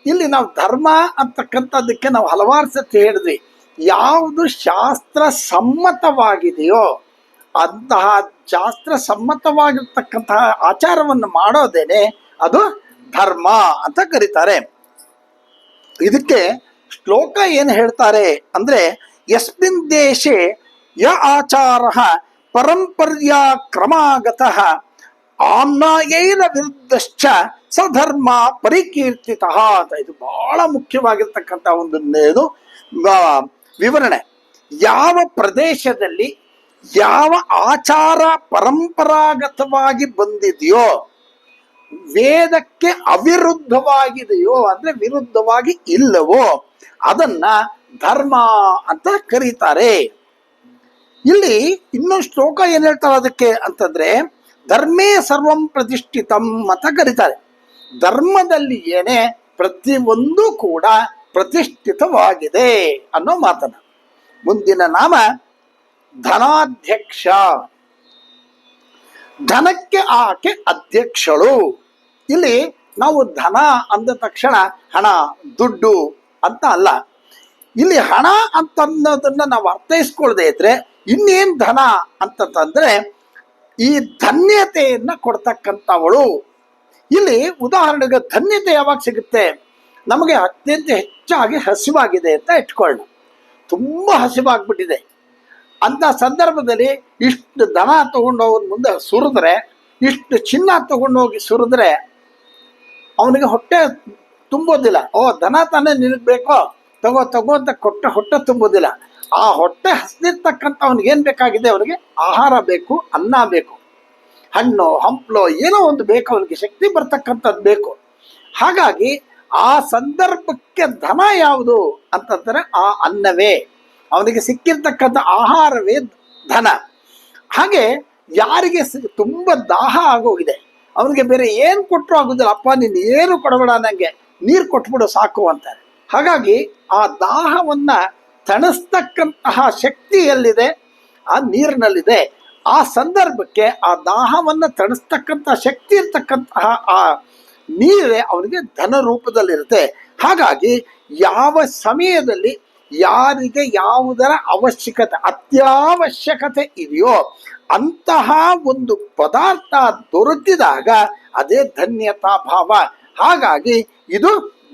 ಇಲ್ಲಿ ನಾವು ಧರ್ಮ ಅಂತಕ್ಕಂಥದ್ದಕ್ಕೆ ನಾವು ಹಲವಾರು ಸತಿ ಹೇಳಿದ್ವಿ. ಯಾವುದು ಶಾಸ್ತ್ರ ಸಮ್ಮತವಾಗಿದೆಯೋ ಅಂತಹ ಶಾಸ್ತ್ರ ಸಮ್ಮತವಾಗಿರ್ತಕ್ಕಂತಹ ಆಚಾರವನ್ನು ಮಾಡೋದೇನೆ ಅದು ಧರ್ಮ ಅಂತ ಕರೀತಾರೆ. ಇದಕ್ಕೆ ಶ್ಲೋಕ ಏನು ಹೇಳ್ತಾರೆ ಅಂದ್ರೆ, ಯಸ್ಮಿನ್ ದೇಶೆ ಯ ಆಚಾರ ಪರಂಪರ್ಯಾ ಕ್ರಮಾಗತಃ ಆಮ್ನಾಯೈನ ವಿರುದ್ಧಶ್ಚ ಸಧರ್ಮ ಪರಿಕೀರ್ತಿತ ಅಂತ. ಇದು ಬಹಳ ಮುಖ್ಯವಾಗಿರ್ತಕ್ಕಂಥ ಒಂದು ವಿವರಣೆ. ಯಾವ ಪ್ರದೇಶದಲ್ಲಿ ಯಾವ ಆಚಾರ ಪರಂಪರಾಗತವಾಗಿ ಬಂದಿದೆಯೋ, ವೇದಕ್ಕೆ ಅವಿರುದ್ಧವಾಗಿದೆಯೋ ಅಂದ್ರೆ ವಿರುದ್ಧವಾಗಿ ಇಲ್ಲವೋ ಅದನ್ನ ಧರ್ಮ ಅಂತ ಕರೀತಾರೆ. ಇಲ್ಲಿ ಇನ್ನೊಂದು ಶ್ಲೋಕ ಏನ್ ಹೇಳ್ತಾರೆ ಅದಕ್ಕೆ ಅಂತಂದ್ರೆ, ಧರ್ಮೇ ಸರ್ವಂ ಪ್ರತಿಷ್ಠಿತಂ ಅಂತ ಕರೀತಾರೆ. ಧರ್ಮದಲ್ಲಿ ಏನೇ ಪ್ರತಿಯೊಂದು ಕೂಡ ಪ್ರತಿಷ್ಠಿತವಾಗಿದೆ ಅನ್ನೋ ಮಾತನ್ನ. ಮುಂದಿನ ನಾಮ ಧನಾಧ್ಯಕ್ಷ. ಧನಕ್ಕೆ ಆಕೆ ಅಧ್ಯಕ್ಷಳು. ಇಲ್ಲಿ ನಾವು ಧನ ಅಂದ ತಕ್ಷಣ ಹಣ ದುಡ್ಡು ಅಂತ ಅಲ್ಲ. ಇಲ್ಲಿ ಹಣ ಅಂತ ಅನ್ನೋದನ್ನ ನಾವು ಅರ್ಥೈಸ್ಕೊಳ್ದೇ ಇದ್ರೆ ಇನ್ನೇನ್ ಧನ ಅಂತಂದ್ರೆ ಈ ಧನ್ಯತೆಯನ್ನ ಕೊಡ್ತಕ್ಕಂಥವಳು. ಇಲ್ಲಿ ಉದಾಹರಣೆಗೆ ಧನ್ಯತೆ ಯಾವಾಗ ಸಿಗುತ್ತೆ? ನಮಗೆ ಅತ್ಯಂತ ಹೆಚ್ಚಾಗಿ ಹಸಿವಾಗಿದೆ ಅಂತ ಇಟ್ಕೊಳ್ಳೋಣ. ತುಂಬ ಹಸಿವಾಗ್ಬಿಟ್ಟಿದೆ ಅಂತ ಸಂದರ್ಭದಲ್ಲಿ ಇಷ್ಟು ದನ ತಗೊಂಡೋಗಿ ಮುಂದೆ ಸುರಿದ್ರೆ, ಇಷ್ಟು ಚಿನ್ನ ತಗೊಂಡೋಗಿ ಸುರಿದ್ರೆ ಅವನಿಗೆ ಹೊಟ್ಟೆ ತುಂಬೋದಿಲ್ಲ. ದನ ತಾನೇ ನಿನಗೆ ಬೇಕೋ ತಗೋ ಅಂತ ಹೊಟ್ಟೆ ತುಂಬೋದಿಲ್ಲ. ಆ ಹೊಟ್ಟೆ ಹಸಿರ್ತಕ್ಕಂಥ ಅವನಿಗೆ ಏನು ಬೇಕಾಗಿದೆ? ಅವನಿಗೆ ಆಹಾರ ಬೇಕು, ಅನ್ನ ಬೇಕು, ಹಣ್ಣು ಹಂಪ್ಲು ಏನೋ ಒಂದು ಬೇಕು, ಅವನಿಗೆ ಶಕ್ತಿ ಬರ್ತಕ್ಕಂಥದ್ದು ಬೇಕು. ಹಾಗಾಗಿ ಆ ಸಂದರ್ಭಕ್ಕೆ ಧನ ಯಾವುದು ಅಂತಂದರೆ ಆ ಅನ್ನವೇ, ಅವನಿಗೆ ಸಿಕ್ಕಿರ್ತಕ್ಕಂಥ ಆಹಾರವೇ ಧನ. ಹಾಗೆ ಯಾರಿಗೆ ತುಂಬ ದಾಹ ಆಗೋಗಿದೆ, ಅವನಿಗೆ ಬೇರೆ ಏನು ಕೊಟ್ಟರು ಆಗೋದಿಲ್ಲ. ಅಪ್ಪ ನೀನು ಏನು ಕೊಡಬೇಡ, ನನಗೆ ನೀರು ಕೊಟ್ಬಿಡು ಸಾಕು ಅಂತಾರೆ. ಹಾಗಾಗಿ ಆ ದಾಹವನ್ನ ತಣಿಸ್ತಕ್ಕಂತಹ ಶಕ್ತಿ ಎಲ್ಲಿದೆ? ಆ ನೀರಿನಲ್ಲಿದೆ. ಆ ಸಂದರ್ಭಕ್ಕೆ ಆ ದಾಹವನ್ನ ತಣಿಸ್ತಕ್ಕಂತಹ ಶಕ್ತಿ ಇರ್ತಕ್ಕಂತಹ ಆ ನೀರೇ ಅವನಿಗೆ ಧನ ರೂಪದಲ್ಲಿರುತ್ತೆ. ಹಾಗಾಗಿ ಯಾವ ಸಮಯದಲ್ಲಿ ಯಾರಿಗೆ ಯಾವುದರ ಅವಶ್ಯಕತೆ ಅತ್ಯವಶ್ಯಕತೆ ಇದೆಯೋ ಅಂತಹ ಒಂದು ಪದಾರ್ಥ ದೊರಕಿದಾಗ ಅದೇ ಧನ್ಯತಾ ಭಾವ. ಹಾಗಾಗಿ ಇದು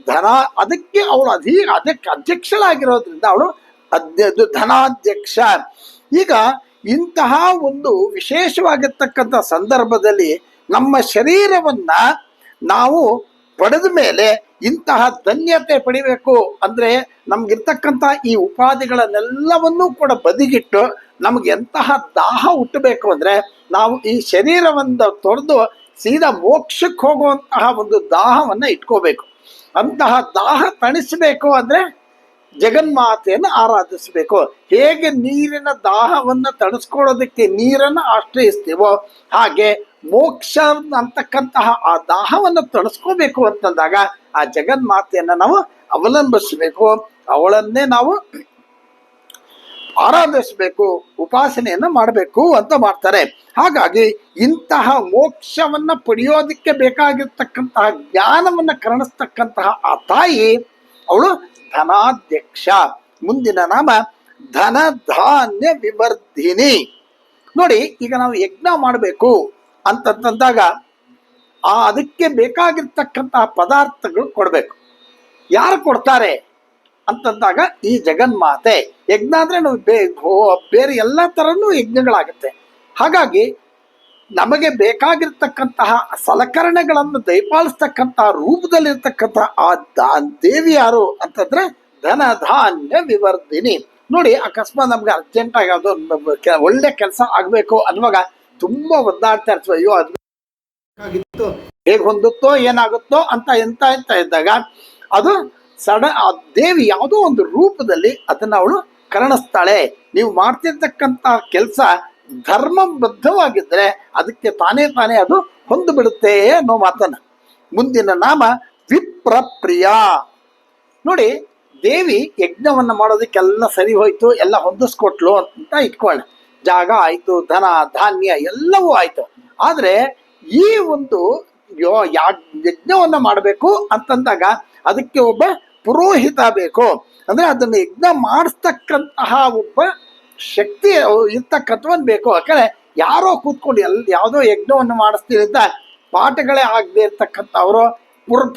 ಧನ, ಅದಕ್ಕೆ ಅವಳು ಅದಕ್ಕೆ ಅಧ್ಯಕ್ಷಳಾಗಿರೋದ್ರಿಂದ ಅವಳು ಧನಾಧ್ಯಕ್ಷ. ಈಗ ಇಂತಹ ಒಂದು ವಿಶೇಷವಾಗಿರ್ತಕ್ಕಂಥ ಸಂದರ್ಭದಲ್ಲಿ ನಮ್ಮ ಶರೀರವನ್ನ ನಾವು ಪಡೆದ ಮೇಲೆ ಇಂತಹ ಧನ್ಯತೆ ಪಡಿಬೇಕು ಅಂದ್ರೆ ನಮ್ಗಿರ್ತಕ್ಕಂಥ ಈ ಉಪಾಧಿಗಳನ್ನೆಲ್ಲವನ್ನೂ ಕೂಡ ಬದಿಗಿಟ್ಟು ನಮ್ಗೆ ಎಂತಹ ದಾಹ ಹುಟ್ಟಬೇಕು ಅಂದ್ರೆ ನಾವು ಈ ಶರೀರವನ್ನು ತೊರೆದು ಸೀದಾ ಮೋಕ್ಷಕ್ಕೆ ಹೋಗುವಂತಹ ಒಂದು ದಾಹವನ್ನ ಇಟ್ಕೋಬೇಕು. ಅಂತಹ ದಾಹ ತಣಿಸಬೇಕು ಅಂದ್ರೆ ಜಗನ್ಮಾತೆಯನ್ನು ಆರಾಧಿಸಬೇಕು. ಹೇಗೆ ನೀರಿನ ದಾಹವನ್ನ ತಣಿಸ್ಕೊಳ್ಳೋದಕ್ಕೆ ನೀರನ್ನು ಆಶ್ರಯಿಸ್ತೀವೋ ಹಾಗೆ ಮೋಕ್ಷ ಅಂತಕ್ಕಂತಹ ಆ ದಾಹವನ್ನು ತಣಿಸ್ಕೋಬೇಕು ಅಂತಂದಾಗ ಆ ಜಗನ್ಮಾತೆಯನ್ನ ನಾವು ಅವಲಂಬಿಸಬೇಕು, ಅವಳನ್ನೇ ನಾವು ಆರಾಧಿಸಬೇಕು, ಉಪಾಸನೆಯನ್ನ ಮಾಡಬೇಕು ಅಂತ ಮಾಡ್ತಾರೆ. ಹಾಗಾಗಿ ಇಂತಹ ಮೋಕ್ಷವನ್ನ ಪಡೆಯೋದಕ್ಕೆ ಬೇಕಾಗಿರ್ತಕ್ಕಂತಹ ಜ್ಞಾನವನ್ನ ಕರುಣಿಸ್ತಕ್ಕಂತಹ ಆ ತಾಯಿ ಅವಳು ಧನಾಧ್ಯಕ್ಷ. ಮುಂದಿನ ನಾಮ ಧನ ಧಾನ್ಯ ವಿವರ್ಧಿನಿ. ನೋಡಿ, ಈಗ ನಾವು ಯಜ್ಞ ಮಾಡಬೇಕು ಅಂತಂದಾಗ ಅದಕ್ಕೆ ಬೇಕಾಗಿರ್ತಕ್ಕಂತಹ ಪದಾರ್ಥಗಳು ಕೊಡಬೇಕು. ಯಾರು ಕೊಡ್ತಾರೆ ಅಂತಂದಾಗ ಈ ಜಗನ್ಮಾತೆ. ಯಜ್ಞ ಅಂದ್ರೆ ನಾವು ಬೇರೆ ಎಲ್ಲ ಥರನೂ ಯಜ್ಞಗಳಾಗುತ್ತೆ. ಹಾಗಾಗಿ ನಮಗೆ ಬೇಕಾಗಿರ್ತಕ್ಕಂತಹ ಸಲಕರಣೆಗಳನ್ನು ದಯಪಾಲಿಸ್ತಕ್ಕಂತಹ ರೂಪದಲ್ಲಿರ್ತಕ್ಕಂತಹ ಆ ದೇವಿ ಯಾರು ಅಂತಂದ್ರೆ ಧನ ಧಾನ್ಯ ವಿವರ್ಧಿನಿ. ನೋಡಿ, ಅಕಸ್ಮಾತ್ ನಮ್ಗೆ ಅರ್ಜೆಂಟ್ ಆಗಿ ಯಾವುದೋ ಒಳ್ಳೆ ಕೆಲಸ ಆಗ್ಬೇಕು ಅನ್ನುವಾಗ ತುಂಬಾ ಒದ್ದಾಡ್ತಾ ಇರ್ತೀವಿ. ಅಯ್ಯೋ ಅದು ಹೇಗೆ ಹೊಂದುತ್ತೋ ಏನಾಗುತ್ತೋ ಅಂತ ಎಂತ ಇದ್ದಾಗ ಅದು ಆ ದೇವಿ ಯಾವುದೋ ಒಂದು ರೂಪದಲ್ಲಿ ಅದನ್ನ ಅವಳು ಕರುಣಿಸ್ತಾಳೆ. ನೀವು ಮಾಡ್ತಿರ್ತಕ್ಕಂಥ ಕೆಲಸ ಧರ್ಮಬದ್ಧವಾಗಿದ್ರೆ ಅದಕ್ಕೆ ತಾನೇ ಅದು ಹೊಂದು ಬಿಡುತ್ತೆ ಅನ್ನೋ ಮಾತನ್ನ. ಮುಂದಿನ ನಾಮ ವಿಪ್ರಪ್ರಿಯ. ನೋಡಿ, ದೇವಿ ಯಜ್ಞವನ್ನ ಮಾಡೋದಕ್ಕೆಲ್ಲ ಸರಿ ಹೋಯ್ತು, ಎಲ್ಲ ಹೊಂದಿಸ್ಕೊಟ್ಲು ಅಂತ ಇಟ್ಕೊಳ್ಳ. ಜಾಗ ಆಯ್ತು, ಧನ ಧಾನ್ಯ ಎಲ್ಲವೂ ಆಯ್ತು. ಆದ್ರೆ ಈ ಒಂದು ಯಜ್ಞವನ್ನ ಮಾಡಬೇಕು ಅಂತಂದಾಗ ಅದಕ್ಕೆ ಒಬ್ಬ ಪುರೋಹಿತ ಬೇಕು. ಅಂದ್ರೆ ಅದನ್ನು ಯಜ್ಞ ಮಾಡಿಸ್ತಕ್ಕಂತಹ ಒಬ್ಬ ಶಕ್ತಿ ಇರ್ತಕ್ಕಂಥವನ್ ಬೇಕು. ಯಾಕಂದ್ರೆ ಯಾರೋ ಕೂತ್ಕೊಂಡು ಯಾವುದೋ ಯಜ್ಞವನ್ನು ಮಾಡಿಸ್ತೀನಿ ಅಂತ ಪಾಠಗಳೇ ಆಗದೆ ಇರ್ತಕ್ಕಂಥವ್ರು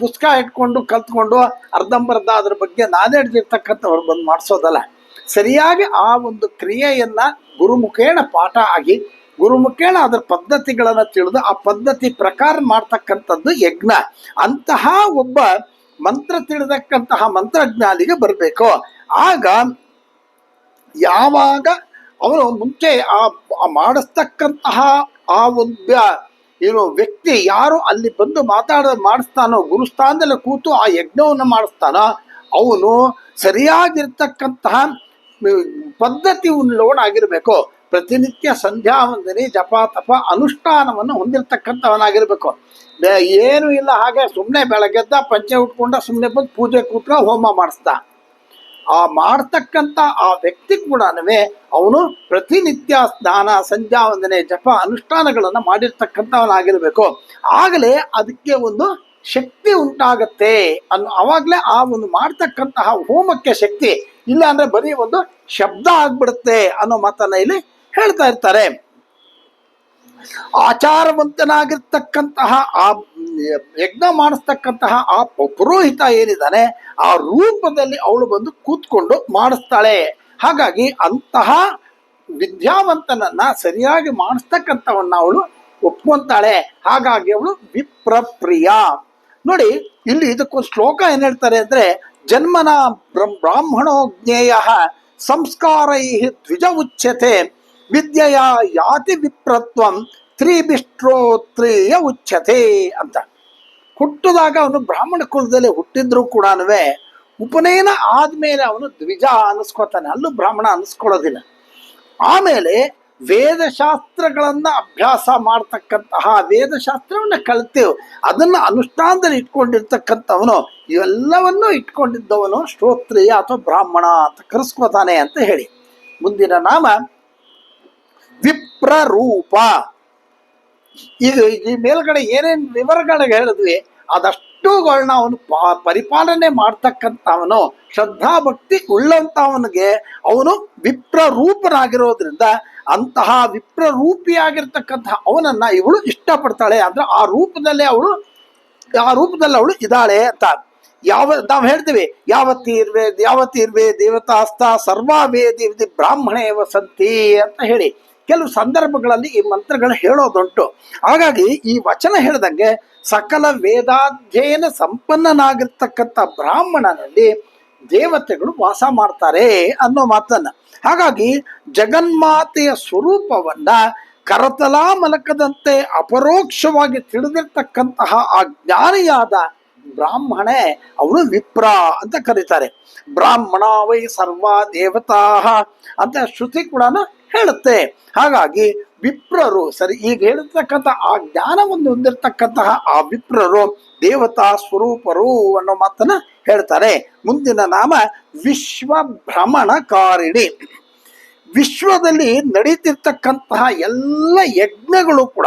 ಪುಸ್ತಕ ಇಟ್ಕೊಂಡು ಕಲ್ತ್ಕೊಂಡು ಅರ್ಧಂಬರ್ಧ ಅದ್ರ ಬಗ್ಗೆ ನಾನೇಡ್ದಿರ್ತಕ್ಕಂಥವ್ರು ಬಂದು ಮಾಡಿಸೋದಲ್ಲ. ಸರಿಯಾಗಿ ಆ ಒಂದು ಕ್ರಿಯೆಯನ್ನ ಗುರುಮುಖೇಣ ಪಾಠ ಆಗಿ ಗುರುಮುಖೇಣ ಅದರ ಪದ್ಧತಿಗಳನ್ನು ತಿಳಿದು ಆ ಪದ್ಧತಿ ಪ್ರಕಾರ ಮಾಡ್ತಕ್ಕಂಥದ್ದು ಯಜ್ಞ. ಅಂತಹ ಒಬ್ಬ ಮಂತ್ರ ತಿಳಿದಕ್ಕಂತಹ ಮಂತ್ರಜ್ಞಾನಿಗೆ ಬರಬೇಕು. ಆಗ ಯಾವಾಗ ಅವನು ಮುಂಚೆ ಆ ಮಾಡಿಸ್ತಕ್ಕಂತಹ ಆ ಒಂದು ವ್ಯಕ್ತಿ ಯಾರು ಅಲ್ಲಿ ಬಂದು ಮಾಡಿಸ್ತಾನೋ, ಗುರುಸ್ಥಾನದಲ್ಲಿ ಕೂತು ಆ ಯಜ್ಞವನ್ನು ಮಾಡಿಸ್ತಾನೋ ಅವನು ಸರಿಯಾಗಿರ್ತಕ್ಕಂತಹ ಪದ್ಧತಿ ಉಳ್ಳವನಾಗಿರ್ಬೇಕು. ಪ್ರತಿನಿತ್ಯ ಸಂಧ್ಯಾ ವಂದನೆ ಜಪ ತಪ ಅನುಷ್ಠಾನವನ್ನು ಹೊಂದಿರತಕ್ಕಂಥವನಾಗಿರ್ಬೇಕು. ಏನು ಇಲ್ಲ ಹಾಗೆ ಸುಮ್ಮನೆ ಬೆಳಗ್ಗೆದ್ದ ಪಂಚೆ ಉಟ್ಕೊಂಡ ಸುಮ್ಮನೆ ಬಂದು ಪೂಜೆ ಕೂತ್ರ ಹೋಮ ಮಾಡಿಸ್ದ. ಆ ಮಾಡ್ತಕ್ಕಂಥ ಆ ವ್ಯಕ್ತಿ ಕೂಡ ಅವನು ಪ್ರತಿನಿತ್ಯ ಸ್ನಾನ ಸಂಧ್ಯಾ ವಂದನೆ ಜಪ ಅನುಷ್ಠಾನಗಳನ್ನು ಮಾಡಿರ್ತಕ್ಕಂಥವನಾಗಿರ್ಬೇಕು. ಆಗಲೇ ಅದಕ್ಕೆ ಒಂದು ಶಕ್ತಿ ಉಂಟಾಗತ್ತೆ ಅವಾಗಲೇ ಆ ಒಂದು ಮಾಡ್ತಕ್ಕಂತಹ ಹೋಮಕ್ಕೆ ಶಕ್ತಿ. ಇಲ್ಲ ಅಂದ್ರೆ ಬರೀ ಒಂದು ಶಬ್ದ ಆಗ್ಬಿಡುತ್ತೆ ಅನ್ನೋ ಮಾತನ್ನ ಇಲ್ಲಿ ಹೇಳ್ತಾ ಇರ್ತಾರೆ. ಆಚಾರವಂತನಾಗಿರ್ತಕ್ಕಂತಹ ಆ ಯಜ್ಞ ಮಾಡಿಸ್ತಕ್ಕಂತಹ ಆ ಪುರೋಹಿತ ಏನಿದ್ದಾನೆ ಆ ರೂಪದಲ್ಲಿ ಅವಳು ಬಂದು ಕೂತ್ಕೊಂಡು ಮಾಡಿಸ್ತಾಳೆ. ಹಾಗಾಗಿ ಅಂತಹ ವಿದ್ಯಾವಂತನನ್ನ ಸರಿಯಾಗಿ ಮಾಡಿಸ್ತಕ್ಕಂಥವನ್ನ ಅವಳು ಒಪ್ಕೊಂತಾಳೆ. ಹಾಗಾಗಿ ಅವಳು ವಿಪ್ರಪ್ರಿಯ. ನೋಡಿ ಇಲ್ಲಿ ಇದಕ್ಕೊಂದು ಶ್ಲೋಕ ಏನ್ ಹೇಳ್ತಾರೆ ಅಂದ್ರೆ, ಜನ್ಮನ ಬ್ರಾಹ್ಮಣೋ ಜ್ಞೇಯ ಸಂಸ್ಕಾರೈ ದ್ವಿಜ ಉಚ್ಯತೆ ವಿದ್ಯೆಯ ಯಾತಿ ವಿಪ್ರತ್ವಂ ತ್ರಿಬಿಷ್ಟ್ರೋತ್ರಿಯ ಉಚ್ಯತೆ ಅಂತ. ಹುಟ್ಟಿದಾಗ ಅವನು ಬ್ರಾಹ್ಮಣ ಕುಲದಲ್ಲಿ ಹುಟ್ಟಿದ್ರು ಕೂಡ ಉಪನಯನ ಆದ್ಮೇಲೆ ಅವನು ದ್ವಿಜ ಅನ್ನಿಸ್ಕೋತಾನೆ, ಅಲ್ಲೂ ಬ್ರಾಹ್ಮಣ ಅನ್ನಿಸ್ಕೊಳ್ಳೋದಿಲ್ಲ. ಆಮೇಲೆ ವೇದಶಾಸ್ತ್ರಗಳನ್ನ ಅಭ್ಯಾಸ ಮಾಡ್ತಕ್ಕಂತಹ ವೇದಶಾಸ್ತ್ರವನ್ನ ಕಲಿತೇವೆ, ಅದನ್ನ ಅನುಷ್ಠಾನದಲ್ಲಿ ಇಟ್ಕೊಂಡಿರ್ತಕ್ಕಂಥವನು, ಇವೆಲ್ಲವನ್ನೂ ಇಟ್ಕೊಂಡಿದ್ದವನು ಶ್ರೋತ್ರಿಯ ಅಥವಾ ಬ್ರಾಹ್ಮಣ ಅಂತ ಕರೆಸ್ಕೋತಾನೆ ಅಂತ ಹೇಳಿ. ಮುಂದಿನ ನಾಮ ವಿಪ್ರರೂಪ. ಈಗ ಈ ಮೇಲ್ಗಡೆ ಏನೇನು ವಿವರಗಳಿಗೆ ಹೇಳಿದ್ವಿ ಅದಷ್ಟುಗಳನ್ನ ಅವನು ಪರಿಪಾಲನೆ ಮಾಡ್ತಕ್ಕಂಥವನು, ಶ್ರದ್ಧಾ ಭಕ್ತಿ ಉಳ್ಳಂತವನಿಗೆ ಅವನು ವಿಪ್ರರೂಪನಾಗಿರೋದ್ರಿಂದ ಅಂತಹ ವಿಪ್ರರೂಪಿಯಾಗಿರ್ತಕ್ಕಂತಹ ಅವನನ್ನ ಇವಳು ಇಷ್ಟಪಡ್ತಾಳೆ. ಅಂದ್ರೆ ಆ ರೂಪದಲ್ಲಿ ಅವಳು ಇದ್ದಾಳೆ ಅಂತ. ನಾವು ಹೇಳ್ತೀವಿ ಯಾವತ್ತೀರ್ವೇ ದೇವತಾಸ್ತ ಸರ್ವಾವೇದಿ ಬ್ರಾಹ್ಮಣೇ ವಸಂತಿ ಅಂತ ಹೇಳಿ ಕೆಲವು ಸಂದರ್ಭಗಳಲ್ಲಿ ಈ ಮಂತ್ರಗಳು ಹೇಳೋದುಂಟು. ಹಾಗಾಗಿ ಈ ವಚನ ಹೇಳಿದಂಗೆ ಸಕಲ ವೇದಾಧ್ಯಯನ ಸಂಪನ್ನನಾಗಿರ್ತಕ್ಕಂಥ ಬ್ರಾಹ್ಮಣನಲ್ಲಿ ದೇವತೆಗಳು ವಾಸ ಮಾಡ್ತಾರೆ ಅನ್ನೋ ಮಾತನ್ನ. ಹಾಗಾಗಿ ಜಗನ್ಮಾತೆಯ ಸ್ವರೂಪವನ್ನ ಕರತಲಾ ಮಲಕದಂತೆ ಅಪರೋಕ್ಷವಾಗಿ ತಿಳಿದಿರ್ತಕ್ಕಂತಹ ಆ ಜ್ಞಾನಿಯಾದ ಬ್ರಾಹ್ಮಣೆ ಅವಳು ವಿಪ್ರ ಅಂತ ಕರೀತಾರೆ. ಬ್ರಾಹ್ಮಣ ವೈ ಸರ್ವ ದೇವತಾ ಅಂತ ಶ್ರುತಿ ಕೂಡ ಹೇಳುತ್ತೆ. ಹಾಗಾಗಿ ವಿಪ್ರರು ಸರಿ ಈಗ ಹೇಳಿರ್ತಕ್ಕಂಥ ಆ ಜ್ಞಾನವನ್ನು ಹೊಂದಿರತಕ್ಕಂತಹ ಆ ವಿಪ್ರರು ದೇವತಾ ಸ್ವರೂಪರು ಅನ್ನೋ ಮಾತನ್ನ ಹೇಳ್ತಾರೆ. ಮುಂದಿನ ನಾಮ ವಿಶ್ವಭ್ರಮಣಕಾರಿಣಿ. ವಿಶ್ವದಲ್ಲಿ ನಡೀತಿರ್ತಕ್ಕಂತಹ ಎಲ್ಲ ಯಜ್ಞಗಳು ಕೂಡ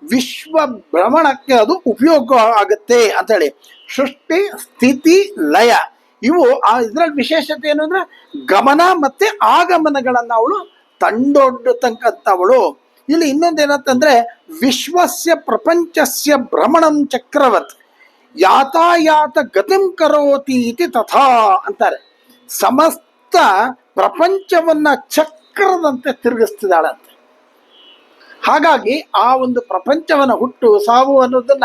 ವಿಶ್ವ ಭ್ರಮಣಕ್ಕೆ ಅದು ಉಪಯೋಗ ಆಗುತ್ತೆ ಅಂತ ಹೇಳಿ. ಸೃಷ್ಟಿ ಸ್ಥಿತಿ ಲಯ ಇವು ಇದರಲ್ಲಿ ವಿಶೇಷತೆ ಏನು ಅಂದ್ರೆ ಗಮನ ಮತ್ತೆ ಆಗಮನಗಳನ್ನ ಅವಳು ತಂಡೊಡ್ಡತಕ್ಕಂಥವಳು. ಇಲ್ಲಿ ಇನ್ನೊಂದೇನಂತಂದ್ರೆ ವಿಶ್ವಸ್ಯ ಪ್ರಪಂಚಸ್ಯ ಭ್ರಮಣಂ ಚಕ್ರವತ್ ಯಾತಾಯಾತ ಗತಿಂ ಕರೋತಿ ಇತಿ ತಥಾ ಅಂತಾರೆ. ಸಮಸ್ತ ಪ್ರಪಂಚವನ್ನ ಚಕ್ರದಂತೆ ತಿರುಗಿಸ್ತಿದ್ದಾಳಂತೆ. ಹಾಗಾಗಿ ಆ ಒಂದು ಪ್ರಪಂಚವನ್ನ ಹುಟ್ಟು ಸಾವು ಅನ್ನೋದನ್ನ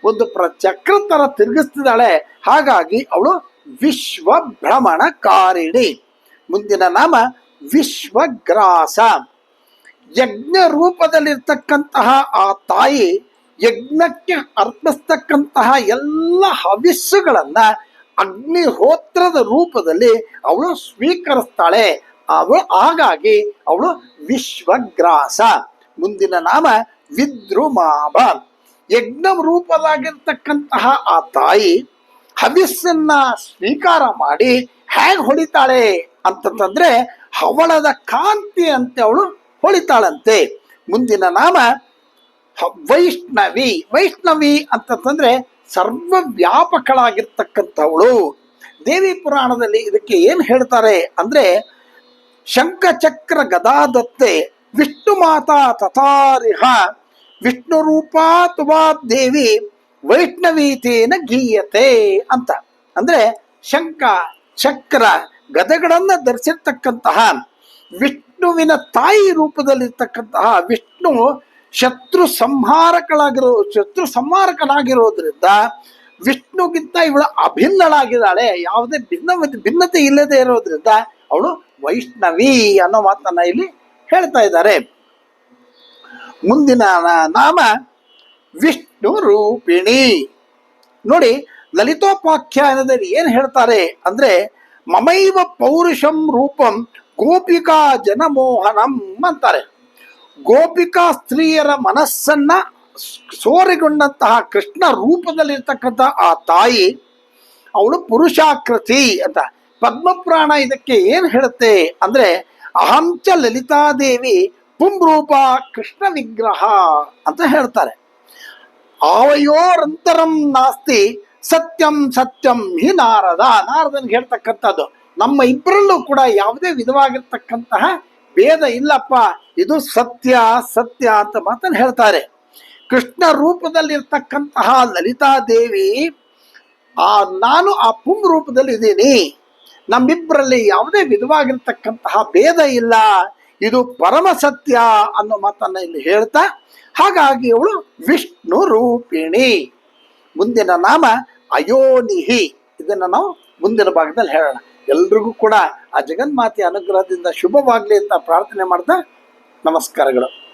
ಒಂದು ಚಕ್ರ ತರ ತಿರುಗಿಸ್ತಿದ್ದಾಳೆ. ಹಾಗಾಗಿ ಅವಳು ವಿಶ್ವ ಭ್ರಮಣಕಾರಿಣಿ. ಮುಂದಿನ ನಾಮ ವಿಶ್ವಗ್ರಾಸ. ಯಜ್ಞ ರೂಪದಲ್ಲಿರ್ತಕ್ಕಂತಹ ಆ ತಾಯಿ ಯಜ್ಞಕ್ಕೆ ಅರ್ಪಿಸ್ತಕ್ಕಂತಹ ಎಲ್ಲ ಹವಿಸ್ಸುಗಳನ್ನ ಅಗ್ನಿಹೋತ್ರದ ರೂಪದಲ್ಲಿ ಅವಳು ಸ್ವೀಕರಿಸ್ತಾಳೆ. ಹಾಗಾಗಿ ಅವಳು ವಿಶ್ವಗ್ರಾಸ. ಮುಂದಿನ ನಾಮ ವಿದ್ರುಮಾಭ. ಯಜ್ಞ ರೂಪದಾಗಿರ್ತಕ್ಕಂತಹ ಆ ತಾಯಿ ಹವಿಸ್ಸನ್ನ ಸ್ವೀಕಾರ ಮಾಡಿ ಹೇಗೆ ಹೊಳಿತಾಳೆ ಅಂತಂದ್ರೆ ಹವಳದ ಕಾಂತಿ ಅಂತೆ ಅವಳು ಹೊಳಿತಾಳಂತೆ. ಮುಂದಿನ ನಾಮ ವೈಷ್ಣವಿ. ವೈಷ್ಣವಿ ಅಂತಂದ್ರೆ ಸರ್ವವ್ಯಾಪಕಳಾಗಿರ್ತಕ್ಕಂಥವಳು. ದೇವಿ ಪುರಾಣದಲ್ಲಿ ಇದಕ್ಕೆ ಏನ್ ಹೇಳ್ತಾರೆ ಅಂದ್ರೆ ಶಂಖಚಕ್ರ ಗದಾದತ್ತೆ ವಿಷ್ಣು ಮಾತಾ ತಥಾರಿಹ ವಿಷ್ಣು ರೂಪಾ ತುವಾ ದೇವಿ ವೈಷ್ಣವೀತೇನ ಗೀಯತೆ ಅಂತ. ಅಂದ್ರೆ ಶಂಖ ಚಕ್ರ ಗದೆಗಳನ್ನ ಧರಿಸಿರ್ತಕ್ಕಂತಹ ವಿಷ್ಣುವಿನ ತಾಯಿ ರೂಪದಲ್ಲಿರ್ತಕ್ಕಂತಹ ವಿಷ್ಣು ಶತ್ರು ಸಂಹಾರಕನಾಗಿರೋದ್ರಿಂದ ವಿಷ್ಣುಗಿಂತ ಇವಳು ಅಭಿನ್ನಳಾಗಿದ್ದಾಳೆ. ಯಾವುದೇ ಭಿನ್ನತೆ ಇಲ್ಲದೆ ಇರೋದ್ರಿಂದ ಅವಳು ವೈಷ್ಣವಿ ಅನ್ನೋ ಮಾತನ್ನ ಇಲ್ಲಿ ಹೇಳ್ತಾ ಇದ್ದಾರೆ. ಮುಂದಿನ ನಾಮ ವಿಷ್ಣು ರೂಪಿಣಿ. ನೋಡಿ ಲಲಿತೋಪಾಖ್ಯಾನದಲ್ಲಿ ಏನು ಹೇಳ್ತಾರೆ ಅಂದ್ರೆ, ಮಮೈವ ಪೌರುಷಂ ರೂಪಂ ಗೋಪಿಕಾ ಜನಮೋಹನಂ ಅಂತಾರೆ. ಗೋಪಿಕಾ ಸ್ತ್ರೀಯರ ಮನಸ್ಸನ್ನ ಸೋರೆಗೊಂಡಂತಹ ಕೃಷ್ಣ ರೂಪದಲ್ಲಿರ್ತಕ್ಕಂಥ ಆ ತಾಯಿ ಅವಳು ಪುರುಷಾಕೃತಿ ಅಂತ. ಪದ್ಮಪುರಾಣ ಇದಕ್ಕೆ ಏನು ಹೇಳುತ್ತೆ ಅಂದ್ರೆ, ಅಹಂಚ ಲಲಿತಾದೇವಿ ಪುಂರೂಪ ಕೃಷ್ಣ ವಿಗ್ರಹ ಅಂತ ಹೇಳ್ತಾರೆ. ಆವಯೋರಂತರಂ ನಾಸ್ತಿ ಸತ್ಯಂ ಸತ್ಯಂ ಹಿ ನಾರದ. ನಾರದನ್ಗೆ ಹೇಳ್ತಕ್ಕಂಥದ್ದು, ನಮ್ಮ ಇಬ್ಬರಲ್ಲೂ ಕೂಡ ಯಾವುದೇ ವಿಧವಾಗಿರ್ತಕ್ಕಂತಹ ಭೇದ ಇಲ್ಲಪ್ಪ, ಇದು ಸತ್ಯ ಸತ್ಯ ಅಂತ ಮಾತನ್ನು ಹೇಳ್ತಾರೆ. ಕೃಷ್ಣ ರೂಪದಲ್ಲಿರ್ತಕ್ಕಂತಹ ಲಲಿತಾದೇವಿ ನಾನು ಆ ಪುಂ ರೂಪದಲ್ಲಿ ಇದ್ದೀನಿ, ನಮ್ಮಿಬ್ಬರಲ್ಲಿ ಯಾವುದೇ ವಿಧವಾಗಿರ್ತಕ್ಕಂತಹ ಭೇದ ಇಲ್ಲ, ಇದು ಪರಮ ಸತ್ಯ ಅನ್ನೋ ಮಾತನ್ನ ಇಲ್ಲಿ ಹೇಳ್ತಾ, ಹಾಗಾಗಿ ಅವಳು ವಿಷ್ಣು ರೂಪಿಣಿ. ಮುಂದಿನ ನಾಮ ಅಯೋನಿಹಿ. ಇದನ್ನು ನಾವು ಮುಂದಿನ ಭಾಗದಲ್ಲಿ ಹೇಳೋಣ. ಎಲ್ರಿಗೂ ಕೂಡ ಆ ಜಗನ್ಮಾತೆಯ ಅನುಗ್ರಹದಿಂದ ಶುಭವಾಗಲಿ ಅಂತ ಪ್ರಾರ್ಥನೆ ಮಾಡ್ತಾ ನಮಸ್ಕಾರಗಳು.